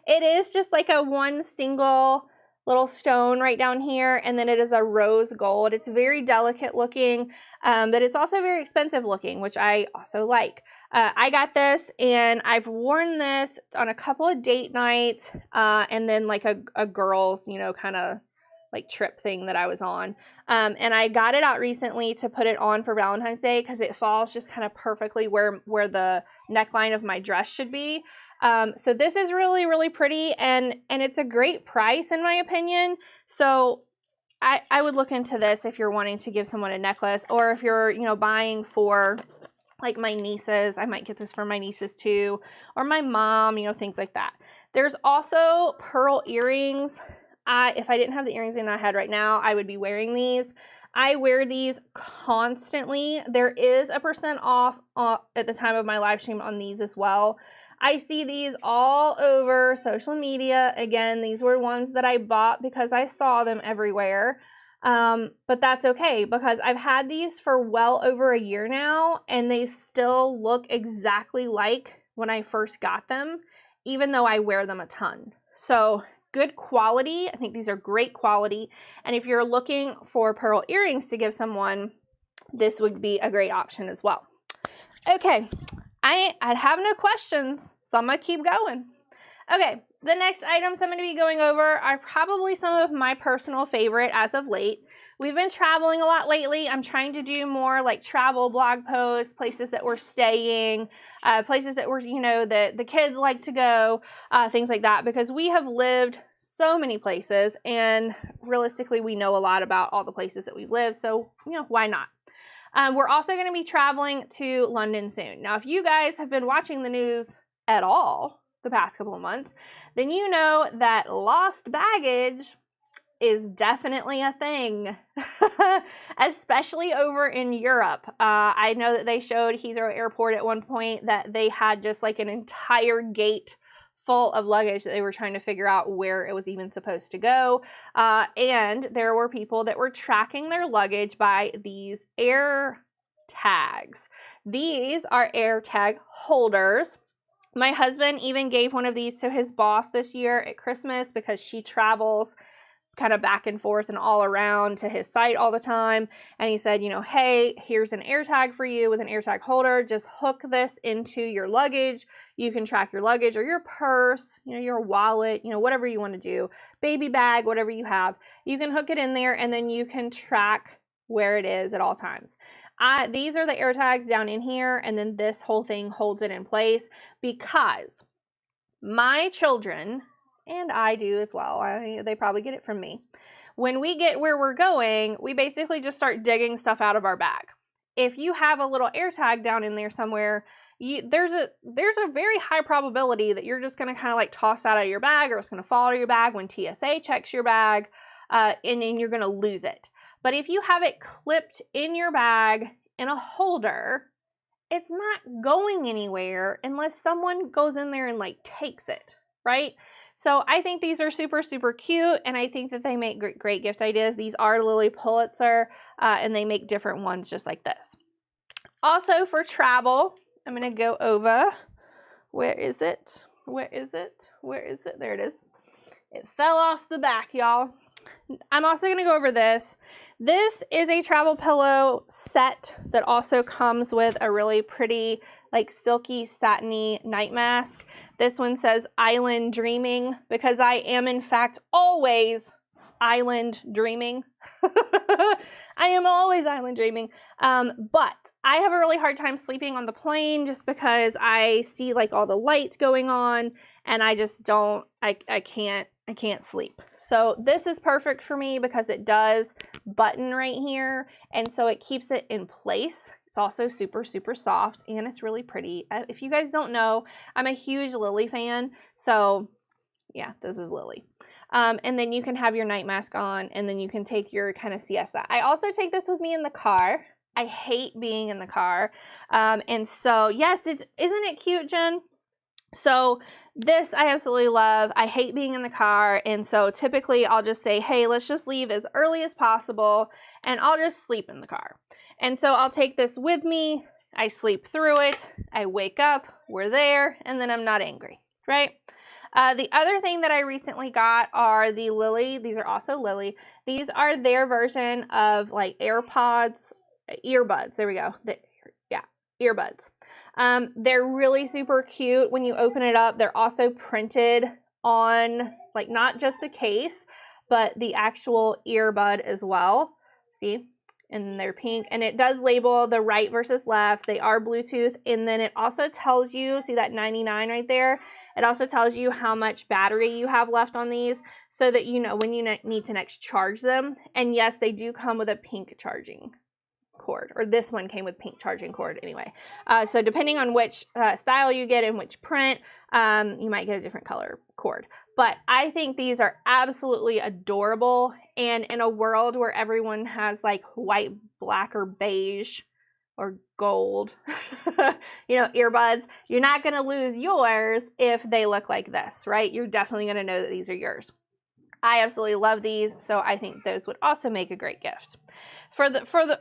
It is just like a one single little stone right down here, and then it is a rose gold. It's very delicate looking, but it's also very expensive looking, which I also like. I got this, and I've worn this on a couple of date nights, and then a girl's, kind of trip thing that I was on. And I got it out recently to put it on for Valentine's Day because it falls just kind of perfectly where the neckline of my dress should be. So this is really, really pretty, and it's a great price in my opinion. So I would look into this if you're wanting to give someone a necklace, or if you're, buying for my nieces. I might get this for my nieces too, or my mom, things like that. There's also pearl earrings. If I didn't have the earrings in my head right now, I would be wearing these. I wear these constantly. There is a % off at the time of my live stream on these as well. I see these all over social media. Again, these were ones that I bought because I saw them everywhere. But that's okay, because I've had these for well over a year now, and they still look exactly like when I first got them, even though I wear them a ton. So good quality. I think these are great quality. And if you're looking for pearl earrings to give someone, this would be a great option as well. Okay, I'd have no questions, so I'm going to keep going. Okay, the next items I'm going to be going over are probably some of my personal favorite as of late. We've been traveling a lot lately. I'm trying to do more travel blog posts, places that we're staying, places that we're, the kids like to go, things like that, because we have lived so many places, and realistically, we know a lot about all the places that we've lived, so, why not? We're also going to be traveling to London soon. Now, if you guys have been watching the news at all the past couple of months, then you know that lost baggage is definitely a thing, especially over in Europe. I know that they showed Heathrow Airport at one point that they had just an entire gate full of luggage that they were trying to figure out where it was even supposed to go. And there were people that were tracking their luggage by these air tags. These are air tag holders. My husband even gave one of these to his boss this year at Christmas because she travels kind of back and forth and all around to his site all the time. And he said, you know, hey, here's an AirTag for you with an AirTag holder. Just hook this into your luggage. You can track your luggage or your purse, you know, your wallet, you know, whatever you want to do, baby bag, whatever you have. You can hook it in there and then you can track where it is at all times. These are the AirTags down in here, and then this whole thing holds it in place because my children, and I do as well, they probably get it from me. When we get where we're going, we basically just start digging stuff out of our bag. If you have a little AirTag down in there somewhere, there's a very high probability that you're just going to kind of like toss out of your bag, or it's going to fall out of your bag when TSA checks your bag, and then you're going to lose it. But if you have it clipped in your bag in a holder, it's not going anywhere unless someone goes in there and like takes it, right? So I think these are super, super cute, and I think that they make great gift ideas. These are Lilly Pulitzer, and they make different ones just like this. Also for travel, I'm going to go over, where is it? Where is it? Where is it? There it is. It fell off the back, y'all. I'm also going to go over this. This is a travel pillow set that also comes with a really pretty, like silky, satiny night mask. This one says Island Dreaming because I am, in fact, always island dreaming. I am always island dreaming. But I have a really hard time sleeping on the plane just because I see like all the lights going on and I just don't, I can't sleep. So this is perfect for me because it does button right here. And so it keeps it in place. It's also super, super soft and it's really pretty. If you guys don't know, I'm a huge Lilly fan. So yeah, this is Lilly. And then you can have your night mask on and then you can take your kind of siesta. I also take this with me in the car. I hate being in the car. And so yes, isn't it cute, Jen? So this I absolutely love. I hate being in the car. And so typically I'll just say, hey, let's just leave as early as possible and I'll just sleep in the car. And so I'll take this with me. I sleep through it. I wake up, we're there, and then I'm not angry, right? The other thing that I recently got are the Lilly. These are also Lilly. These are their version of like AirPods, earbuds. There we go. Earbuds. They're really super cute. When you open it up, they're also printed on like not just the case, but the actual earbud as well. See? And they're pink, and it does label the right versus left. They are Bluetooth, and then it also tells you, see that 99 right there? It also tells you how much battery you have left on these so that you know when you need to next charge them. And yes, they do come with a pink charging cord, or this one came with pink charging cord anyway. So depending on which style you get and which print, you might get a different color cord. But I think these are absolutely adorable. And in a world where everyone has like white, black, or beige, or gold, earbuds, you're not going to lose yours if they look like this, right? You're definitely going to know that these are yours. I absolutely love these, so I think those would also make a great gift. For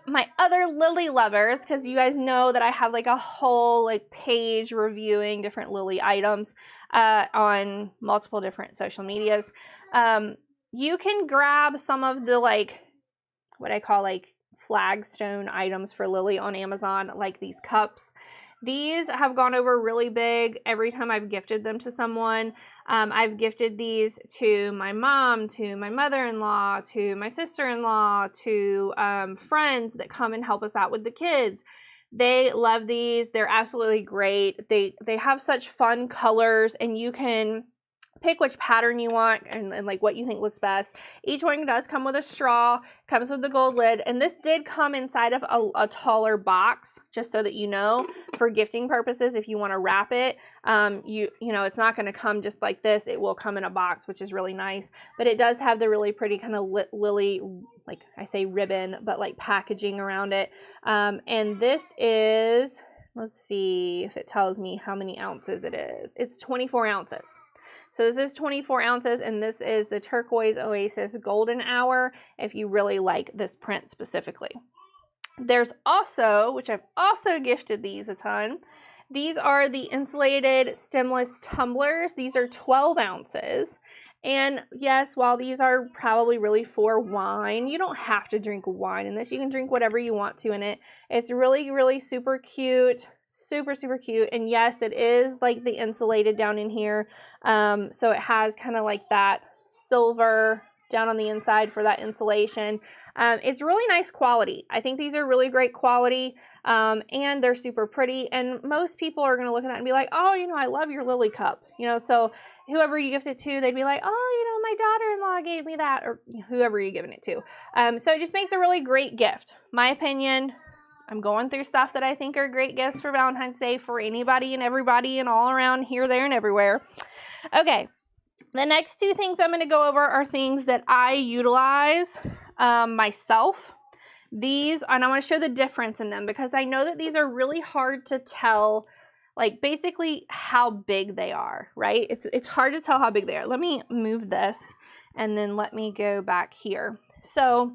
my other Lilly lovers, because you guys know that I have like a whole like page reviewing different Lilly items on multiple different social medias. You can grab some of the like what I call like flagstone items for Lilly on Amazon, like these cups. These have gone over really big every time I've gifted them to someone. I've gifted these to my mom, to my mother-in-law, to my sister-in-law, to friends that come and help us out with the kids. They love these. They're absolutely great. They have such fun colors, and you can pick which pattern you want and like what you think looks best. Each one does come with a straw, comes with the gold lid, and this did come inside of a taller box, just so that you know, for gifting purposes. If you want to wrap it, it's not going to come just like this. It will come in a box, which is really nice. But it does have the really pretty kind of Lilly, like I say ribbon, but like packaging around it. And this is, let's see if it tells me how many ounces it is. It's 24 ounces. So this is 24 ounces, and this is the Turquoise Oasis Golden Hour, if you really like this print specifically. There's also, which I've also gifted these a ton, these are the insulated stemless tumblers. These are 12 ounces, And yes, while these are probably really for wine, you don't have to drink wine in this. You can drink whatever you want to in it. It's really, really super cute. Super, super cute. And yes, it is like the insulated down in here. So it has kind of like that silver down on the inside for that insulation. It's really nice quality. I think these are really great quality, and they're super pretty. And most people are going to look at that and be like, oh, you know, I love your Lily cup. You know, so whoever you gift it to, they'd be like, oh, you know, my daughter-in-law gave me that, or whoever you're giving it to. So it just makes a really great gift. My opinion, I'm going through stuff that I think are great gifts for Valentine's Day for anybody and everybody and all around here, there, and everywhere. Okay. The next two things I'm going to go over are things that I utilize myself. These, and I want to show the difference in them because I know that these are really hard to tell, like basically how big they are, right? It's hard to tell how big they are. Let me move this and then let me go back here. So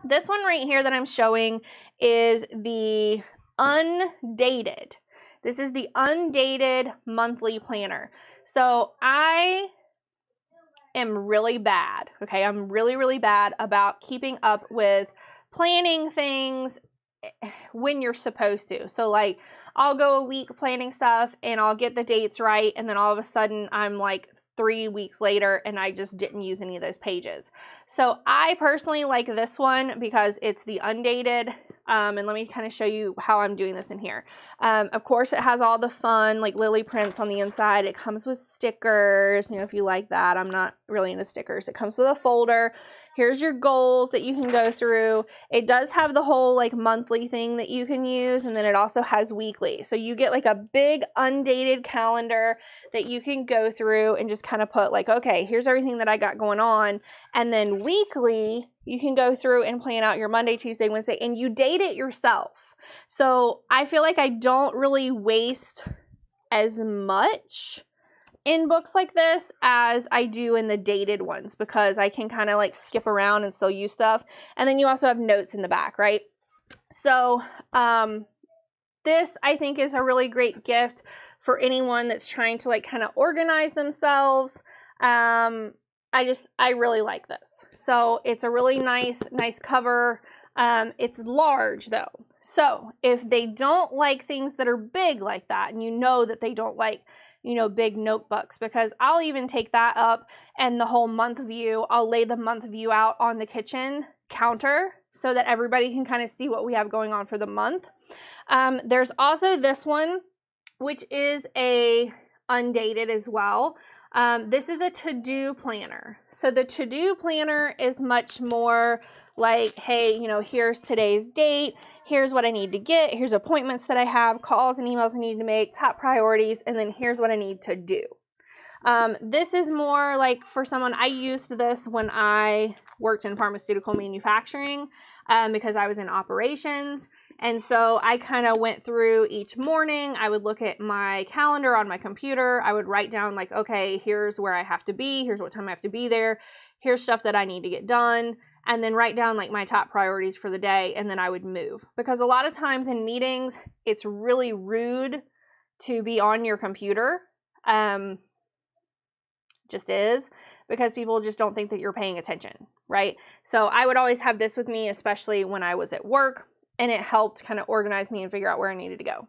this one right here that I'm showing is the undated. This is the undated monthly planner. So I am really bad, okay? I'm really, really bad about keeping up with planning things when you're supposed to. So like I'll go a week planning stuff and I'll get the dates right, and then all of a sudden I'm like 3 weeks later and I just didn't use any of those pages. So I personally like this one because it's the undated. And let me kind of show you how I'm doing this in here. Of course, it has all the fun, like Lily prints on the inside. It comes with stickers, you know, if you like that. I'm not really into stickers. It comes with a folder. Here's your goals that you can go through. It does have the whole like monthly thing that you can use, and then it also has weekly. So you get like a big undated calendar that you can go through and just kind of put like, okay, here's everything that I got going on. And then weekly, you can go through and plan out your Monday, Tuesday, Wednesday, and you date it yourself. So I feel like I don't really waste as much in books like this as I do in the dated ones because I can kind of like skip around and still use stuff. And then you also have notes in the back, right? So this I think is a really great gift for anyone that's trying to like kind of organize themselves. I really like this. So it's a really nice cover. It's large though. So if they don't like things that are big like that, and you know that they don't like, you know, big notebooks, because I'll even take that up and the whole month view, I'll lay the month view out on the kitchen counter so that everybody can kind of see what we have going on for the month. There's also this one, which is a undated as well. This is a to-do planner. So the to-do planner is much more like, hey, you know, here's today's date. Here's what I need to get. Here's appointments that I have, calls and emails I need to make, top priorities, and then here's what I need to do. This is more like for someone, I used this when I worked in pharmaceutical manufacturing because I was in operations. And so I kind of went through each morning. I would look at my calendar on my computer. I would write down like, okay, here's where I have to be. Here's what time I have to be there. Here's stuff that I need to get done. And then write down like my top priorities for the day. And then I would move. Because a lot of times in meetings, it's really rude to be on your computer. Just is, because people just don't think that you're paying attention, right? So I would always have this with me, especially when I was at work. And it helped kind of organize me and figure out where I needed to go.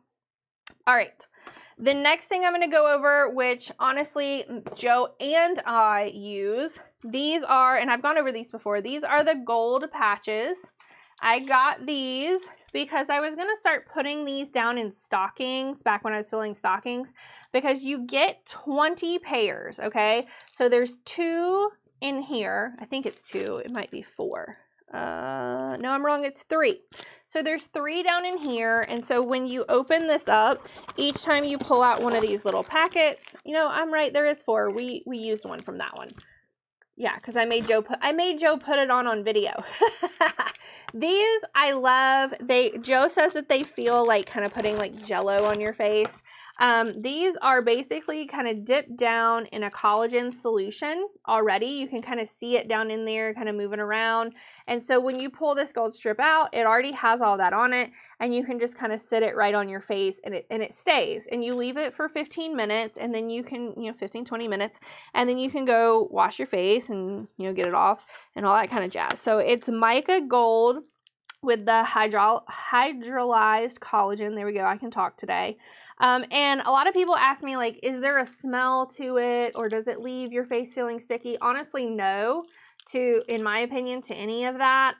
All right. The next thing I'm going to go over, which honestly, Joe and I use, these are, and I've gone over these before, these are the gold patches. I got these because I was going to start putting these down in stockings back when I was filling stockings, because you get 20 pairs, okay? So there's 2 in here. I think it's 2. It might be 4. No, I'm wrong. It's 3. So there's 3 down in here. And so when you open this up, each time you pull out one of these little packets, you know, I'm right. There is 4. We used one from that one. Yeah, because I made Joe put it on video. These I love. Joe says that they feel like kind of putting like Jello on your face. These are basically kind of dipped down in a collagen solution already. You can kind of see it down in there, kind of moving around. And so when you pull this gold strip out, it already has all that on it. and you can just kind of sit it right on your face, and it stays, and you leave it for 15 minutes, and then you can, 15-20 minutes, and then you can go wash your face and, get it off and all that kind of jazz. So it's Mica Gold with the hydrolyzed collagen. There we go. I can talk today. And a lot of people ask me, like, is there a smell to it, or does it leave your face feeling sticky? Honestly, no, in my opinion, to any of that.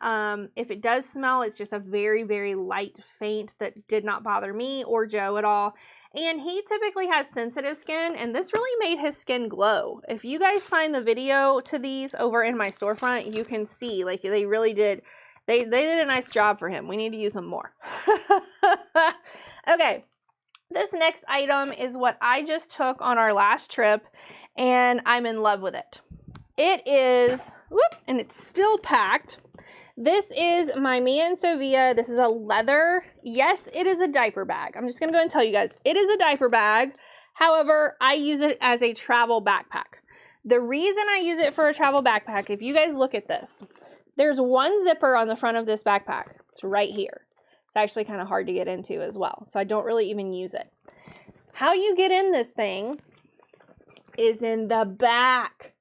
If it does smell, it's just a very, very light faint that did not bother me or Joe at all. And he typically has sensitive skin, and this really made his skin glow. If you guys find the video to these over in my storefront, you can see, like, they really did. They did a nice job for him. We need to use them more. Okay, this next item is what I just took on our last trip, and I'm in love with it. It is, and it's still packed. This is my Mia and Sofia. This is a leather. Yes, it is a diaper bag. I'm just going to go and tell you guys. It is a diaper bag. However, I use it as a travel backpack. The reason I use it for a travel backpack, if you guys look at this, there's one zipper on the front of this backpack. It's right here. It's actually kind of hard to get into as well, so I don't really even use it. How you get in this thing is in the back.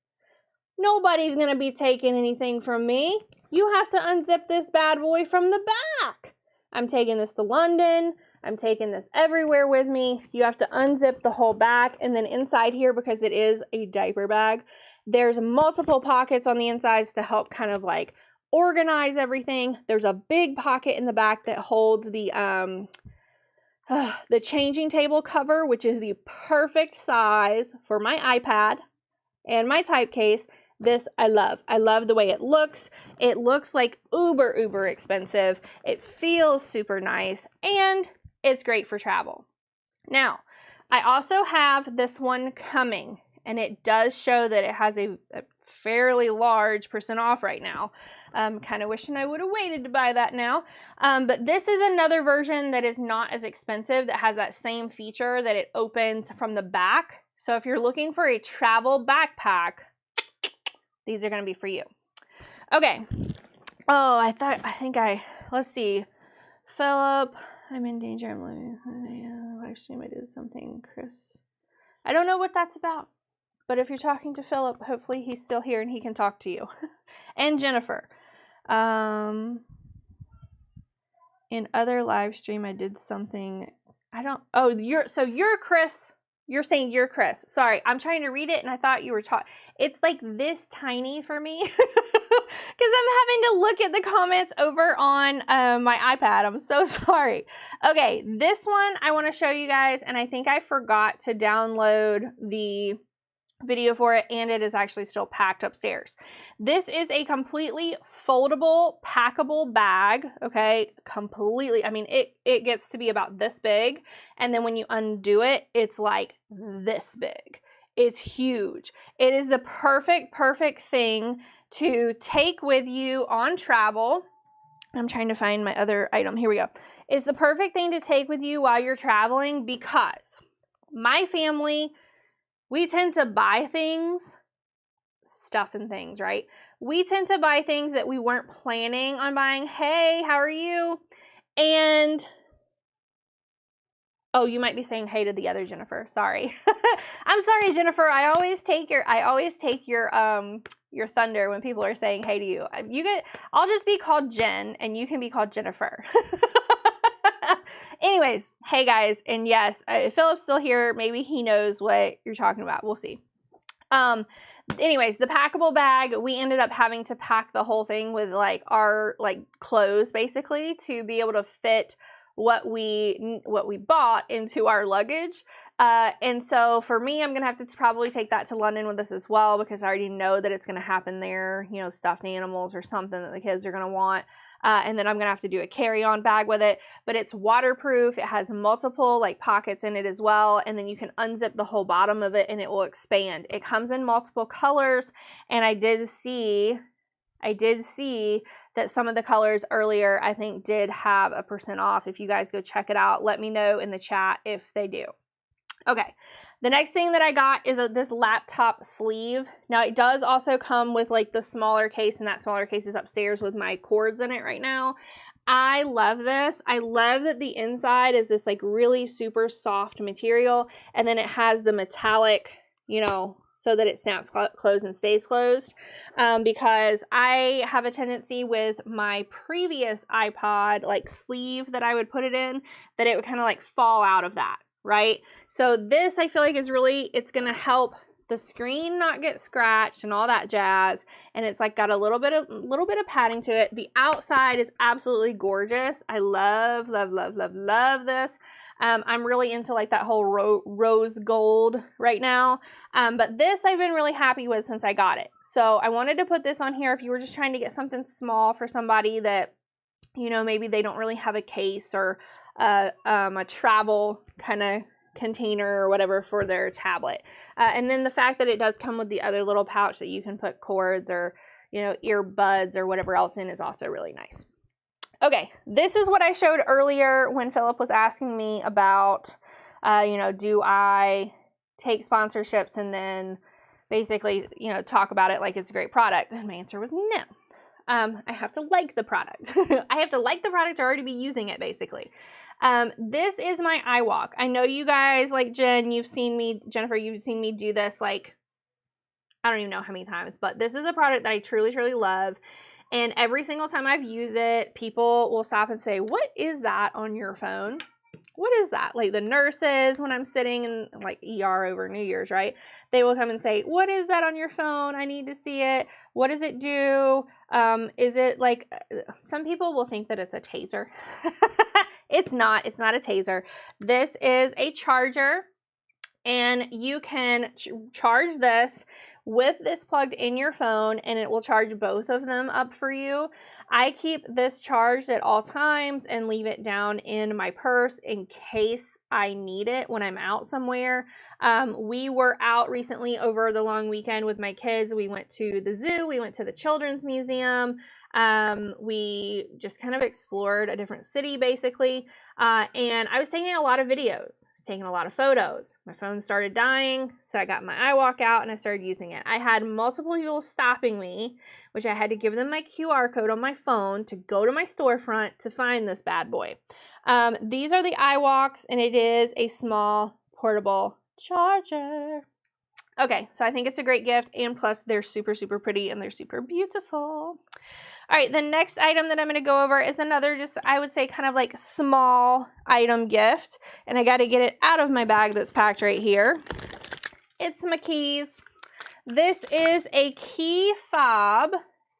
Nobody's going to be taking anything from me. You have to unzip this bad boy from the back. I'm taking this to London. I'm taking this everywhere with me. You have to unzip the whole back, and then inside here, because it is a diaper bag, there's multiple pockets on the insides to help kind of like organize everything. There's a big pocket in the back that holds the changing table cover, which is the perfect size for my iPad and my type case. This I love. I love the way it looks. It looks like uber expensive. It feels super nice, and it's great for travel. Now, I also have this one coming, and it does show that it has a fairly large % off right now. Kind of wishing I would have waited to buy that now. But this is another version that is not as expensive, that has that same feature that it opens from the back. So if you're looking for a travel backpack, these are going to be for you. Okay. Oh, let's see. Philip, I'm in danger. I'm living live stream. I did something, Chris. I don't know what that's about. But if you're talking to Philip, hopefully he's still here and he can talk to you. And Jennifer. In other live stream, I did something. You're Chris. You're saying you're Chris. Sorry, I'm trying to read it and I thought you were talking. It's like this tiny for me because I'm having to look at the comments over on my iPad. I'm so sorry. Okay, this one I want to show you guys, and I think I forgot to download the video for it, and it is actually still packed upstairs. This is a completely foldable, packable bag, okay? Completely, I mean, it gets to be about this big, and then when you undo it, it's like this big. It's huge. It is the perfect thing to take with you on travel. I'm trying to find my other item. Here we go. It's the perfect thing to take with you while you're traveling, because my family, we tend to buy things, stuff and things, right? We tend to buy things that we weren't planning on buying. Hey, how are you? And, oh, you might be saying hey to the other Jennifer. Sorry. I'm sorry, Jennifer. I always take your thunder when people are saying hey to you. I'll just be called Jen, and you can be called Jennifer. Anyways, hey guys, and yes, if Philip's still here, maybe he knows what you're talking about. We'll see. Anyways, the packable bag, we ended up having to pack the whole thing with like our clothes basically to be able to fit what we bought into our luggage. And so for me, I'm gonna have to probably take that to London with us as well, because I already know that it's gonna happen there, stuffed animals or something that the kids are gonna want. And then I'm gonna have to do a carry-on bag with it, but it's waterproof. It has multiple pockets in it as well, and then you can unzip the whole bottom of it and it will expand. It comes in multiple colors, and I did see that some of the colors earlier I think did have a % off. If you guys go check it out, let me know in the chat if they do. Okay, the next thing that I got is this laptop sleeve. Now it does also come with the smaller case, and that smaller case is upstairs with my cords in it right now. I love this. I love that the inside is this like really super soft material, and then it has the metallic, you know, so that it snaps closed and stays closed. Because I have a tendency with my previous iPod like sleeve that I would put it in, that it would kind of like fall out of that, right? So this I feel like is really, it's going to help the screen not get scratched and all that jazz, and it's like got a little bit of padding to it. The outside is absolutely gorgeous. I love this. I'm really into like that whole rose gold right now, but this I've been really happy with since I got it. So I wanted to put this on here if you were just trying to get something small for somebody that, you know, maybe they don't really have a case or a travel kind of container or whatever for their tablet. And then the fact that it does come with the other little pouch that you can put cords or, you know, earbuds or whatever else in is also really nice. Okay, this is what I showed earlier when Philip was asking me about, you know, do I take sponsorships and then basically, you know, talk about it like it's a great product? And my answer was no. I have to like the product. I have to like the product to already be using it, basically. This is my iWalk. I know you guys, like Jen, Jennifer, you've seen me do this like, I don't even know how many times, but this is a product that I truly, truly love. And every single time I've used it, people will stop and say, what is that on your phone? What is that? Like the nurses, when I'm sitting in like ER over New Year's, right? They will come and say, what is that on your phone? I need to see it. What does it do? Is it like, some people will think that it's a taser. It's not a taser. This is a charger, and you can charge this with this plugged in your phone, and it will charge both of them up for you. I keep this charged at all times and leave it down in my purse in case I need it when I'm out somewhere. We were out recently over the long weekend with my kids. We went to the zoo. We went to the Children's Museum. We just kind of explored a different city, basically. And I was taking a lot of videos. I was taking a lot of photos. My phone started dying, so I got my iWalk out and I started using it. I had multiple people stopping me, which I had to give them my QR code on my phone to go to my storefront to find this bad boy. These are the iWalks, and it is a small portable charger. Okay, so I think it's a great gift, and plus they're super, super pretty and they're super beautiful. All right, the next item that I'm going to go over is another, just I would say kind of like small item gift, and I got to get it out of my bag that's packed right here. It's my keys. This is a key fob.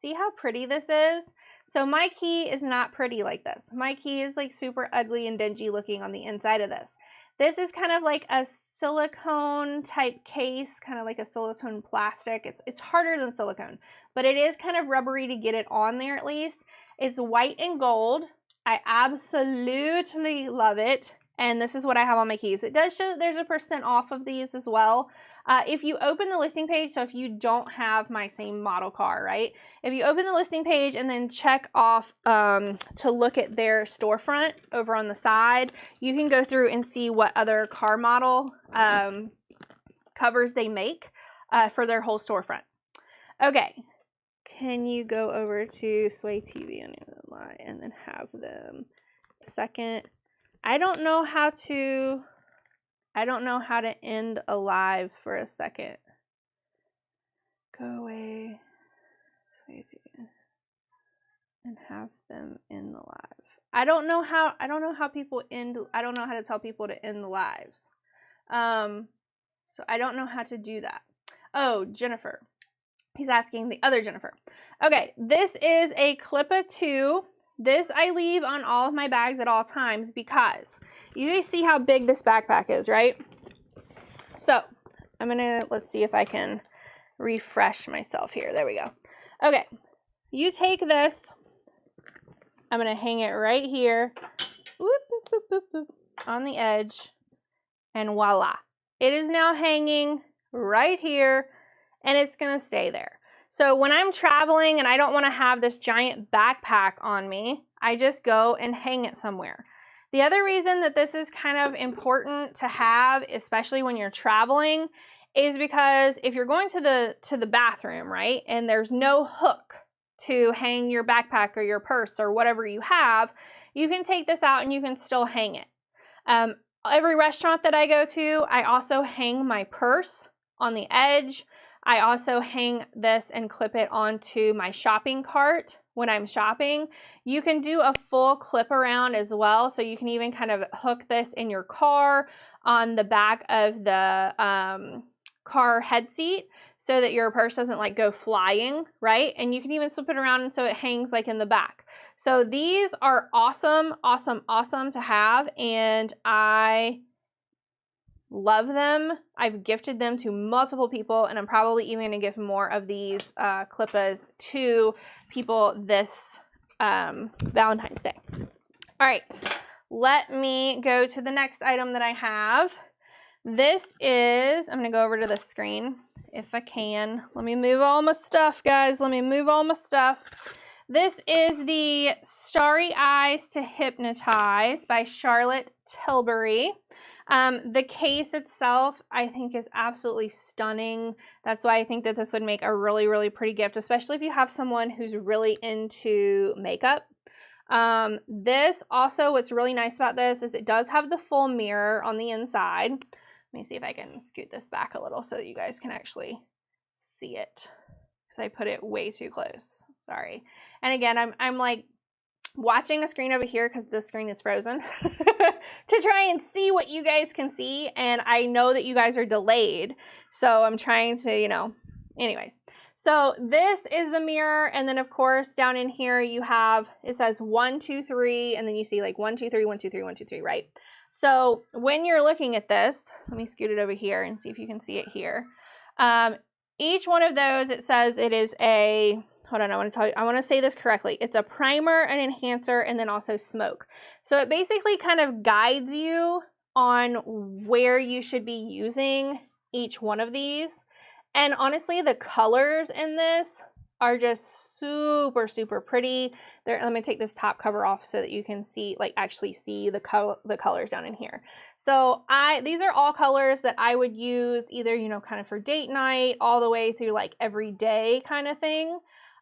See how pretty this is? So my key is not pretty like this. My key is like super ugly and dingy looking on the inside of this. This is kind of like a silicone type case, kind of like a silicone plastic. It's harder than silicone, but it is kind of rubbery to get it on there at least. It's white and gold. I absolutely love it. And this is what I have on my keys. It does show that there's a % off of these as well. If you open the listing page, so if you don't have my same model car, right? If you open the listing page and then check off to look at their storefront over on the side, you can go through and see what other car model covers they make for their whole storefront. Okay, can you go over to Sway TV and then have them second? I don't know how to end a live for a second. Go away. And have them in the live. I don't know how people end. I don't know how to tell people to end the lives. So I don't know how to do that. Oh, Jennifer. He's asking the other Jennifer. Okay, this is a Clippa 2. This I leave on all of my bags at all times because you guys see how big this backpack is, right? So let's see if I can refresh myself here. There we go. Okay, you take this. I'm going to hang it right here. Whoop, boop, boop, boop, boop, on the edge. And voila. It is now hanging right here, and it's going to stay there. So when I'm traveling and I don't want to have this giant backpack on me, I just go and hang it somewhere. The other reason that this is kind of important to have, especially when you're traveling, is because if you're going to the bathroom, right, and there's no hook to hang your backpack or your purse or whatever you have, you can take this out and you can still hang it. Every restaurant that I go to, I also hang my purse on the edge. I also hang this and clip it onto my shopping cart when I'm shopping. You can do a full clip around as well, so you can even kind of hook this in your car on the back of the car head seat so that your purse doesn't like go flying, right? And you can even slip it around and so it hangs like in the back. So these are awesome, awesome, awesome to have, and I love them. I've gifted them to multiple people, and I'm probably even going to give more of these clippas to people this Valentine's Day. All right, let me go to the next item that I have. This is, I'm going to go over to the screen if I can. Let me move all my stuff, guys. Let me move all my stuff. This is the Starry Eyes to Hypnotize by Charlotte Tilbury. The case itself, I think, is absolutely stunning. That's why I think that this would make a really, really pretty gift, especially if you have someone who's really into makeup. This also, what's really nice about this is it does have the full mirror on the inside. Let me see if I can scoot this back a little so that you guys can actually see it, because I put it way too close. Sorry. And again, I'm like watching the screen over here because this screen is frozen to try and see what you guys can see, and I know that you guys are delayed, so I'm trying to, you know, anyways. So this is the mirror, and then of course down in here you have, it says 1 2 3, and then you see like 1 2 3 1 2 3 1 2 3, right? So when you're looking at this, let me scoot it over here and see if you can see it here. Each one of those, it says it is a, hold on, I want to say this correctly. It's a primer, an enhancer, and then also smoke. So it basically kind of guides you on where you should be using each one of these. And honestly, the colors in this are just super, super pretty. Let me take this top cover off so that you can see, like actually see the colors down in here. So these are all colors that I would use either, you know, kind of for date night all the way through like everyday kind of thing.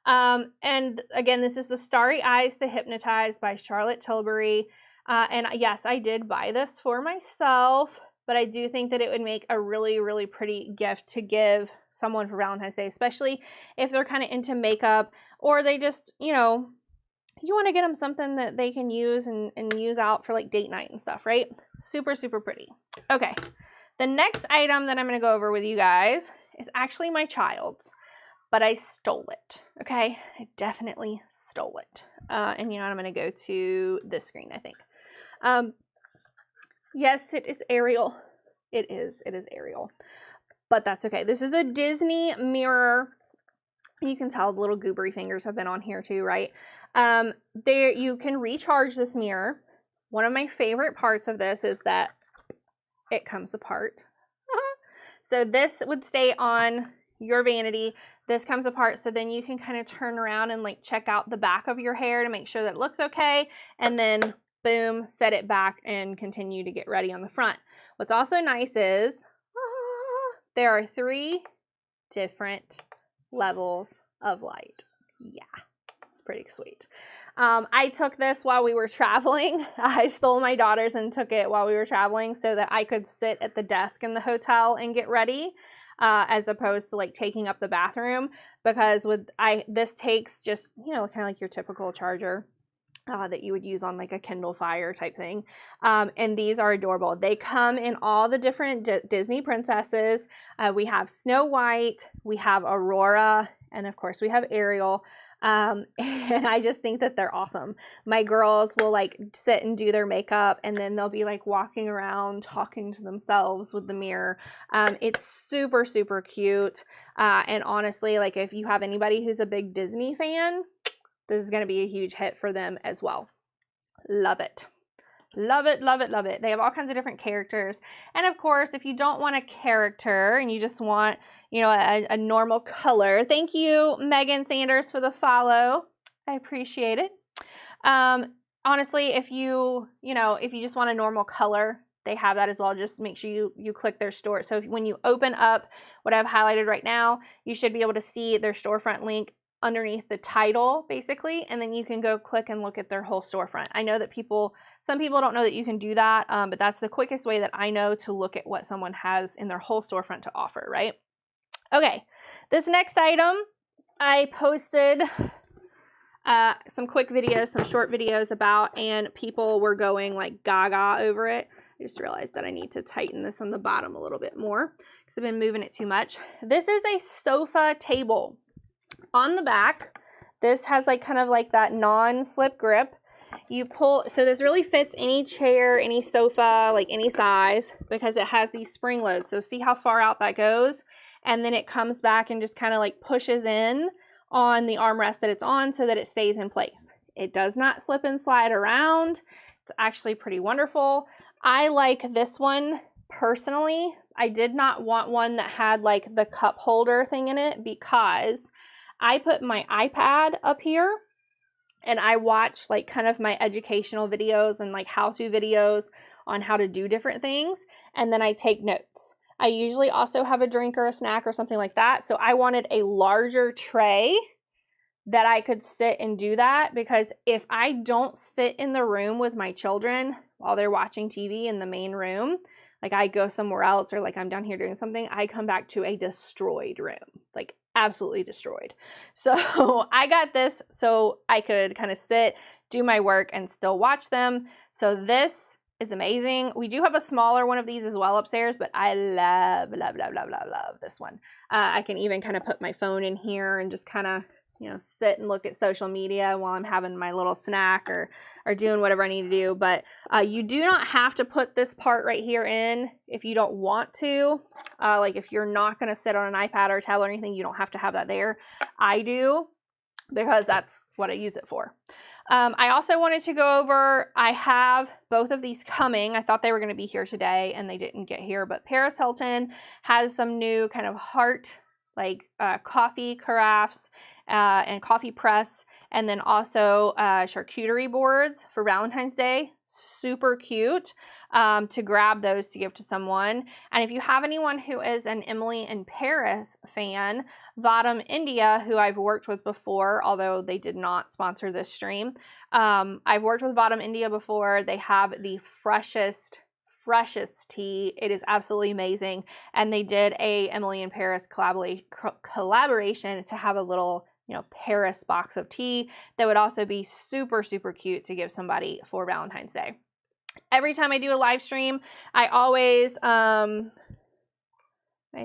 And again, this is the Starry Eyes to Hypnotize by Charlotte Tilbury. And yes, I did buy this for myself, but I do think that it would make a really, really pretty gift to give someone for Valentine's Day, especially if they're kind of into makeup, or they just, you know, you want to get them something that they can use and use out for like date night and stuff, right? Super, super pretty. Okay. The next item that I'm going to go over with you guys is actually my child's, but I stole it. Okay. I definitely stole it. And you know what? I'm going to go to this screen, I think. Yes, it is Ariel. It is Ariel, but that's okay. This is a Disney mirror. You can tell the little goobery fingers have been on here too, right? There, you can recharge this mirror. One of my favorite parts of this is that it comes apart. So this would stay on your vanity. This comes apart, so then you can kind of turn around and like check out the back of your hair to make sure that it looks okay, and then boom, set it back and continue to get ready on the front. What's also nice is there are 3 different levels of light. Yeah, it's pretty sweet. I took this while we were traveling. I stole my daughter's and took it while we were traveling so that I could sit at the desk in the hotel and get ready, as opposed to like taking up the bathroom, because this takes just, you know, kind of like your typical charger that you would use on like a Kindle Fire type thing. And these are adorable. They come in all the different Disney princesses. We have Snow White, we have Aurora, and of course we have Ariel. And I just think that they're awesome. My girls will like sit and do their makeup, and then they'll be like walking around talking to themselves with the mirror. It's super, super cute. And honestly, like if you have anybody who's a big Disney fan, this is going to be a huge hit for them as well. Love it. Love it, love it, love it. They have all kinds of different characters. And of course, if you don't want a character and you just want, you know, a normal color. Thank you, Megan Sanders, for the follow. I appreciate it. Honestly, if you just want a normal color, they have that as well. Just make sure you click their store. So when you open up what I've highlighted right now, you should be able to see their storefront link underneath the title basically, and then you can go click and look at their whole storefront. I know that some people don't know that you can do that, but that's the quickest way that I know to look at what someone has in their whole storefront to offer, right? Okay, this next item I posted some quick videos, some short videos about, and people were going like gaga over it. I just realized that I need to tighten this on the bottom a little bit more because I've been moving it too much. This is a sofa table. On the back, this has like kind of like that non-slip grip. You pull, so this really fits any chair, any sofa, like any size, because it has these spring loads. So see how far out that goes? And then it comes back and just kind of like pushes in on the armrest that it's on so that it stays in place. It does not slip and slide around. It's actually pretty wonderful. I like this one personally. I did not want one that had like the cup holder thing in it because I put my iPad up here and I watch like kind of my educational videos and like how-to videos on how to do different things, and then I take notes. I usually also have a drink or a snack or something like that, so I wanted a larger tray that I could sit and do that, because if I don't sit in the room with my children while they're watching TV in the main room, like I go somewhere else or like I'm down here doing something, I come back to a destroyed room, like absolutely destroyed. So I got this so I could kind of sit, do my work, and still watch them. So this is amazing. We do have a smaller one of these as well upstairs, but I love this one. I can even kind of put my phone in here and just kind of, you know, sit and look at social media while I'm having my little snack or doing whatever I need to do. But you do not have to put this part right here in if you don't want to. Like if you're not going to sit on an iPad or a tablet or anything, you don't have to have that there. I do, because that's what I use it for. I also wanted to go over, I have both of these coming. I thought they were going to be here today and they didn't get here, but Paris Hilton has some new kind of heart, like coffee carafes and coffee press, and then also charcuterie boards for Valentine's Day. Super cute to grab those to give to someone. And if you have anyone who is an Emily in Paris fan, Vadam India, who I've worked with before, although they did not sponsor this stream, I've worked with Vadam India before. They have the freshest tea. It is absolutely amazing. And they did a Emily in Paris collaboration to have a little, you know, Paris box of tea that would also be super, super cute to give somebody for Valentine's Day. Every time I do a live stream, I always, my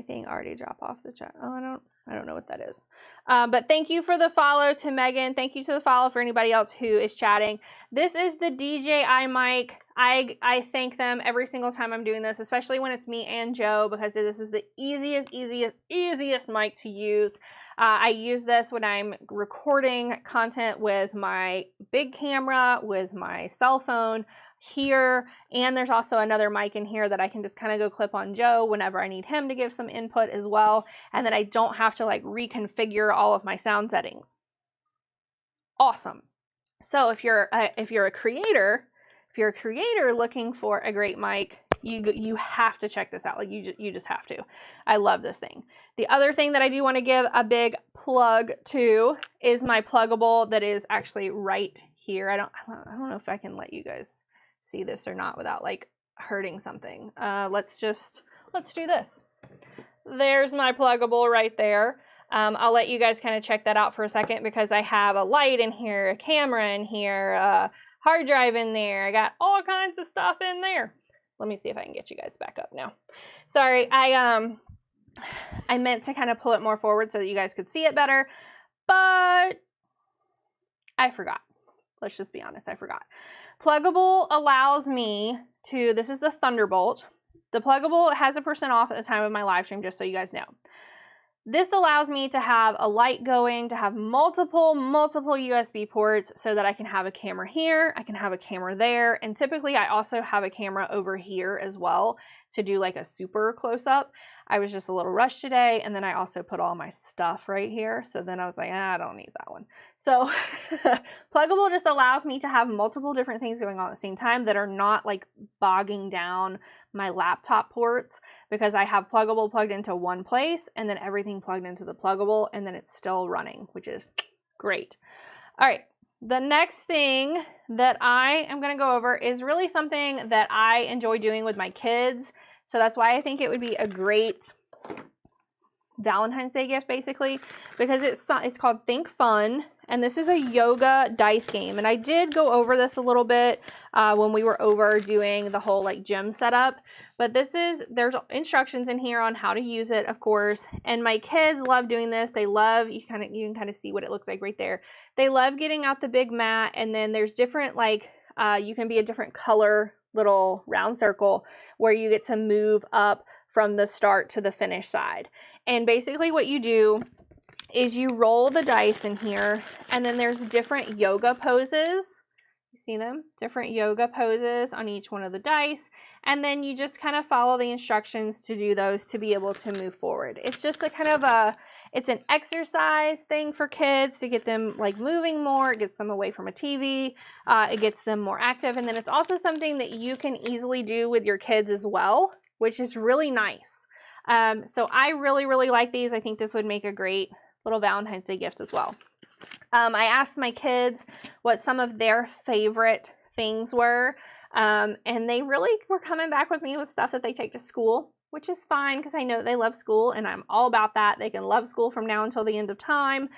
thing already dropped off the chat. Oh, I don't know what that is. But thank you for the follow to Megan. Thank you to the follow for anybody else who is chatting. This is the DJI mic. I thank them every single time I'm doing this, especially when it's me and Joe, because this is the easiest mic to use. I use this when I'm recording content with my big camera, with my cell phone here, and there's also another mic in here that I can just kind of go clip on Joe whenever I need him to give some input as well, and then I don't have to like reconfigure all of my sound settings. Awesome. So if you're a creator looking for a great mic, you have to check this out. Like you just have to. I love this thing. The other thing that I do want to give a big plug to is my pluggable that is actually right here. I don't know if I can let you guys see this or not without like hurting something. Let's do this. There's my pluggable right there. I'll let you guys kind of check that out for a second, because I have a light in here, a camera in here, a hard drive in there. I got all kinds of stuff in there. Let me see if I can get you guys back up now. Sorry, I meant to kind of pull it more forward so that you guys could see it better, but I forgot. Let's just be honest, I forgot. Pluggable allows me to, this is the Thunderbolt. The Pluggable has a % off at the time of my live stream, just so you guys know. This allows me to have a light going, to have multiple USB ports so that I can have a camera here, I can have a camera there, and typically I also have a camera over here as well to do like a super close up. I was just a little rushed today, and then I also put all my stuff right here, so then I was like, I don't need that one. So Pluggable just allows me to have multiple different things going on at the same time that are not like bogging down my laptop ports because I have pluggable plugged into one place and then everything plugged into the pluggable, and then it's still running, which is great. All right, the next thing that I am going to go over is really something that I enjoy doing with my kids. So that's why I think it would be a great Valentine's Day gift, basically, because it's called Think Fun, and this is a yoga dice game. And I did go over this a little bit when we were over doing the whole like gym setup, but there's instructions in here on how to use it, of course. And my kids love doing this. They love, you can kind of see what it looks like right there. They love getting out the big mat, and then there's different like you can be a different color little round circle where you get to move up from the start to the finish side. And basically what you do is you roll the dice in here, and then there's different yoga poses. You see them? Different yoga poses on each one of the dice. And then you just kind of follow the instructions to do those to be able to move forward. It's just a kind of it's an exercise thing for kids to get them like moving more. It gets them away from a TV. It gets them more active. And then it's also something that you can easily do with your kids as well, which is really nice. So I really, really like these. I think this would make a great little Valentine's Day gift as well. I asked my kids what some of their favorite things were, and they really were coming back with me with stuff that they take to school, which is fine because I know they love school, and I'm all about that. They can love school from now until the end of time.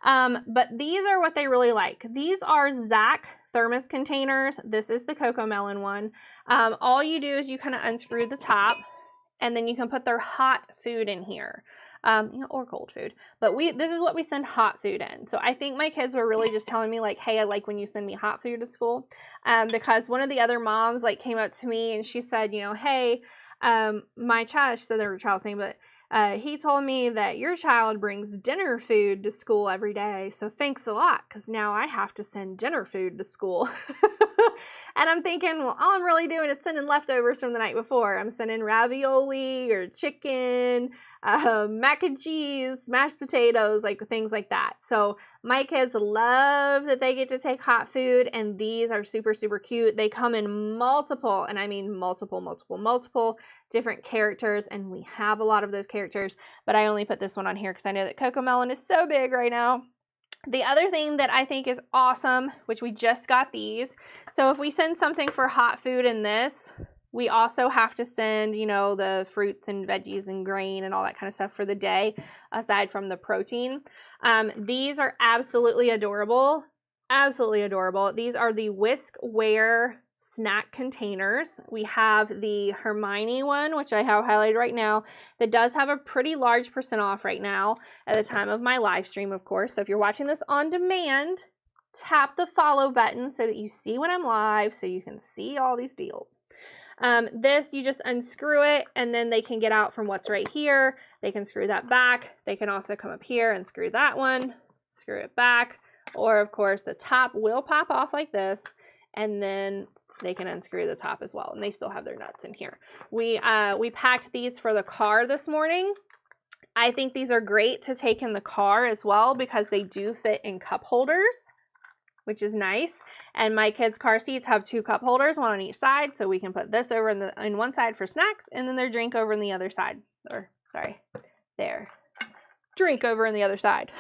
But these are what they really like. These are Zach thermos containers. This is the CoComelon one. All you do is you kind of unscrew the top, and then you can put their hot food in here, or cold food. But this is what we send hot food in. So I think my kids were really just telling me like, hey, I like when you send me hot food to school, because one of the other moms like came up to me and she said, hey, my child, she said their child's name, but he told me that your child brings dinner food to school every day. So thanks a lot, because now I have to send dinner food to school. And I'm thinking, well, all I'm really doing is sending leftovers from the night before. I'm sending ravioli or chicken, mac and cheese, mashed potatoes, like things like that. So my kids love that they get to take hot food, and these are super, super cute. They come in multiple, and I mean multiple different characters, and we have a lot of those characters, but I only put this one on here because I know that CoComelon is so big right now. The other thing that I think is awesome, which we just got these, so if we send something for hot food in this, we also have to send, the fruits and veggies and grain and all that kind of stuff for the day, aside from the protein. These are absolutely adorable. Absolutely adorable. These are the Whiskwear snack containers. We have the Hermione one, which I have highlighted right now, that does have a pretty large % off right now at the time of my live stream, of course. So if you're watching this on demand, tap the follow button so that you see when I'm live, so you can see all these deals. This, you just unscrew it, and then they can get out from what's right here. They can screw that back. They can also come up here and screw that one, screw it back, or of course the top will pop off like this, and then they can unscrew the top as well, and they still have their nuts in here. We packed these for the car this morning. I think these are great to take in the car as well because they do fit in cup holders, which is nice. And my kids' car seats have 2 cup holders, one on each side, so we can put this over in one side for snacks, and then their drink over in the other side. Or, sorry, there. Drink over in the other side.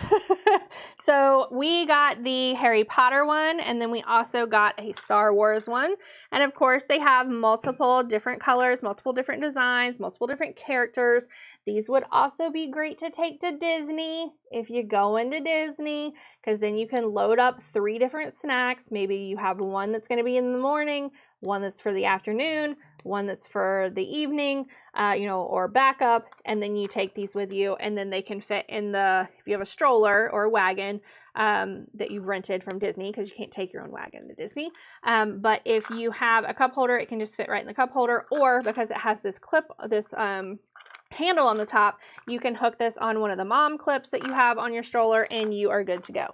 So we got the Harry Potter one, and then we also got a Star Wars one. And of course, they have multiple different colors, multiple different designs, multiple different characters. These would also be great to take to Disney if you go into Disney, because then you can load up 3 different snacks. Maybe you have one that's going to be in the morning, one that's for the afternoon, one that's for the evening, or backup, and then you take these with you, and then they can fit in if you have a stroller or a wagon that you've rented from Disney, because you can't take your own wagon to Disney. But if you have a cup holder, it can just fit right in the cup holder, or because it has this handle on the top, you can hook this on one of the mom clips that you have on your stroller, and you are good to go.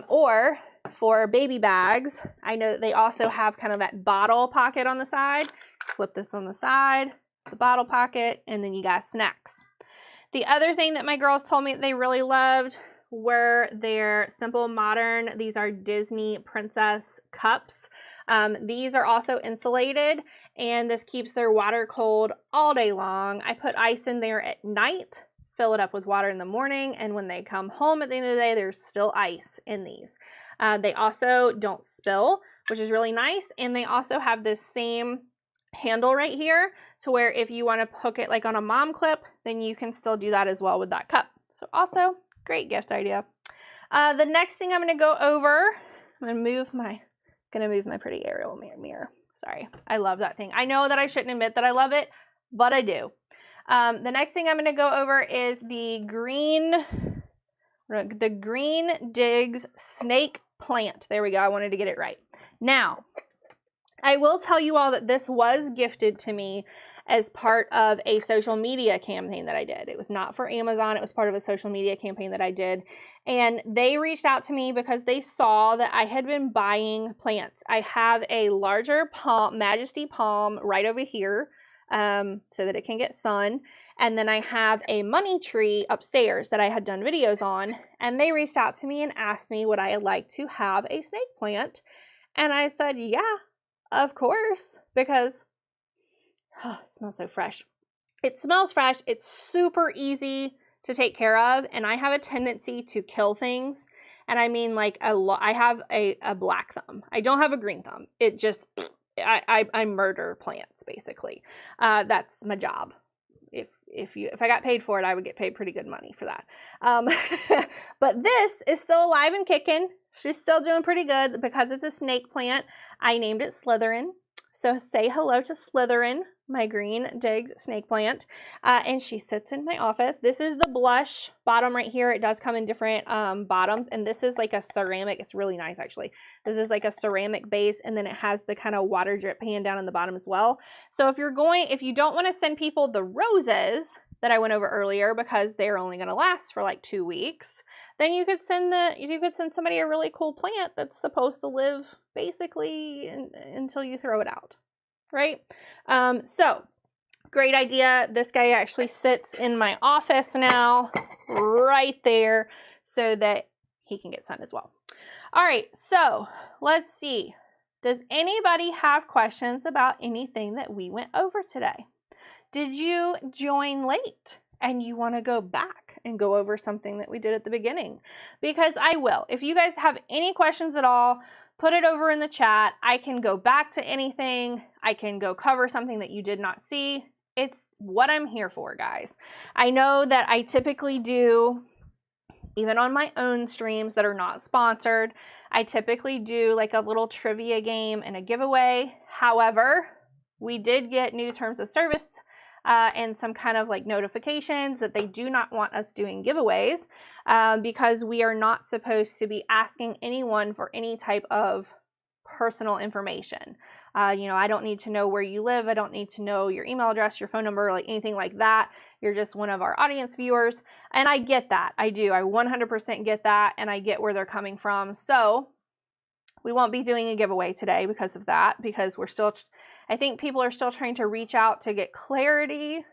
Or for baby bags, I know that they also have kind of that bottle pocket on the side. Slip this on the side, the bottle pocket, and then you got snacks. The other thing that my girls told me that they really loved were their Simple Modern. These are Disney Princess cups. These are also insulated, and this keeps their water cold all day long. I put ice in there at night, fill it up with water in the morning, and when they come home at the end of the day, there's still ice in these. They also don't spill, which is really nice, and they also have this same handle right here to where if you want to hook it like on a mom clip, then you can still do that as well with that cup. So also great gift idea. The next thing I'm going to go over, I'm going to move my pretty Ariel mirror. Sorry, I love that thing. I know that I shouldn't admit that I love it, but I do. The next thing I'm going to go over is the Green Digs snake plant. There we go. I wanted to get it right. Now, I will tell you all that this was gifted to me as part of a social media campaign that I did. It was not for Amazon. It was part of a social media campaign that I did. And they reached out to me because they saw that I had been buying plants. I have a larger palm, Majesty palm right over here so that it can get sun. And then I have a money tree upstairs that I had done videos on. And they reached out to me and asked me would I like to have a snake plant. And I said, yeah. Of course, because it smells so fresh. It smells fresh. It's super easy to take care of, and I have a tendency to kill things. And I mean, like I have a black thumb. I don't have a green thumb. It just I murder plants basically. That's my job. If I got paid for it, I would get paid pretty good money for that. But this is still alive and kicking. She's still doing pretty good because it's a snake plant. I named it Slytherin. So say hello to Slytherin, my Green Digs snake plant. And she sits in my office. This is the blush bottom right here. It does come in different bottoms. And this is like a ceramic. It's really nice, actually. This is like a ceramic base. And then it has the kind of water drip pan down in the bottom as well. So if you don't want to send people the roses that I went over earlier because they're only going to last for like 2 weeks, then you could send somebody a really cool plant that's supposed to live basically until you throw it out, right? So great idea. This guy actually sits in my office now, right there, so that he can get sun as well. All right, so let's see. Does anybody have questions about anything that we went over today? Did you join late and you want to go back and go over something that we did at the beginning? Because I will. If you guys have any questions at all, put it over in the chat. I can go back to anything. I can go cover something that you did not see. It's what I'm here for, guys. I know that I typically do, even on my own streams that are not sponsored, I typically do like a little trivia game and a giveaway. However, we did get new terms of service and some kind of like notifications that they do not want us doing giveaways because we are not supposed to be asking anyone for any type of personal information. I don't need to know where you live. I don't need to know your email address, your phone number, like anything like that. You're just one of our audience viewers. And I get that. I do. I 100% get that. And I get where they're coming from. So we won't be doing a giveaway today because of that, because I think people are still trying to reach out to get clarity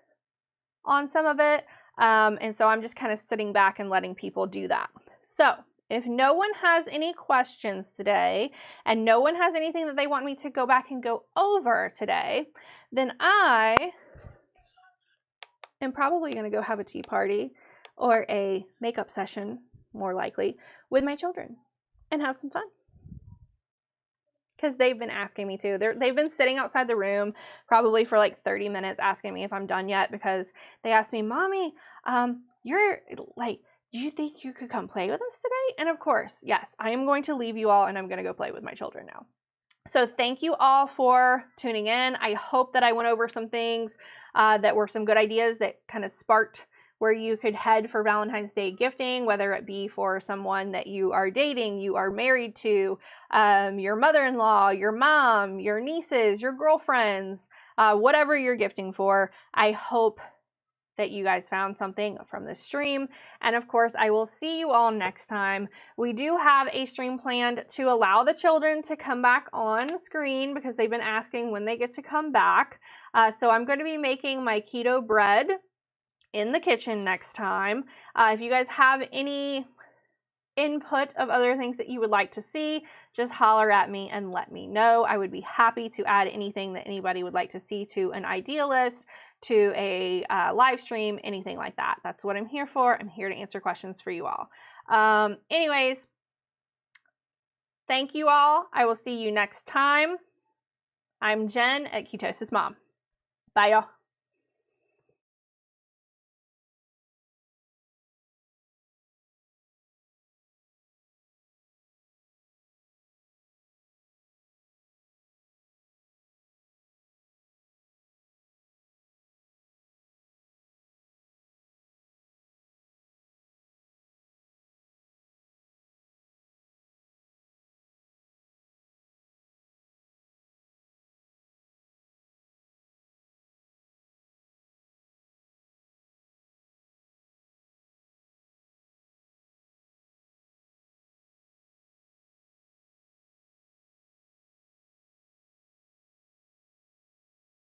on some of it. And so I'm just kind of sitting back and letting people do that. So if no one has any questions today and no one has anything that they want me to go back and go over today, then I am probably going to go have a tea party or a makeup session, more likely, with my children and have some fun. Because they've been asking me to. They've been sitting outside the room probably for like 30 minutes asking me if I'm done yet, because they asked me, Mommy, you're like, do you think you could come play with us today? And of course, yes, I am going to leave you all and I'm going to go play with my children now. So thank you all for tuning in. I hope that I went over some things that were some good ideas that kind of sparked where you could head for Valentine's Day gifting, whether it be for someone that you are dating, you are married to, your mother-in-law, your mom, your nieces, your girlfriends, whatever you're gifting for. I hope that you guys found something from this stream. And of course, I will see you all next time. We do have a stream planned to allow the children to come back on screen because they've been asking when they get to come back. So I'm going to be making my keto bread in the kitchen next time. If you guys have any input of other things that you would like to see, just holler at me and let me know. I would be happy to add anything that anybody would like to see to an idea list, to a live stream, anything like that. That's what I'm here for. I'm here to answer questions for you all. Anyways, thank you all. I will see you next time. I'm Jen at Ketosis Mom. Bye, y'all.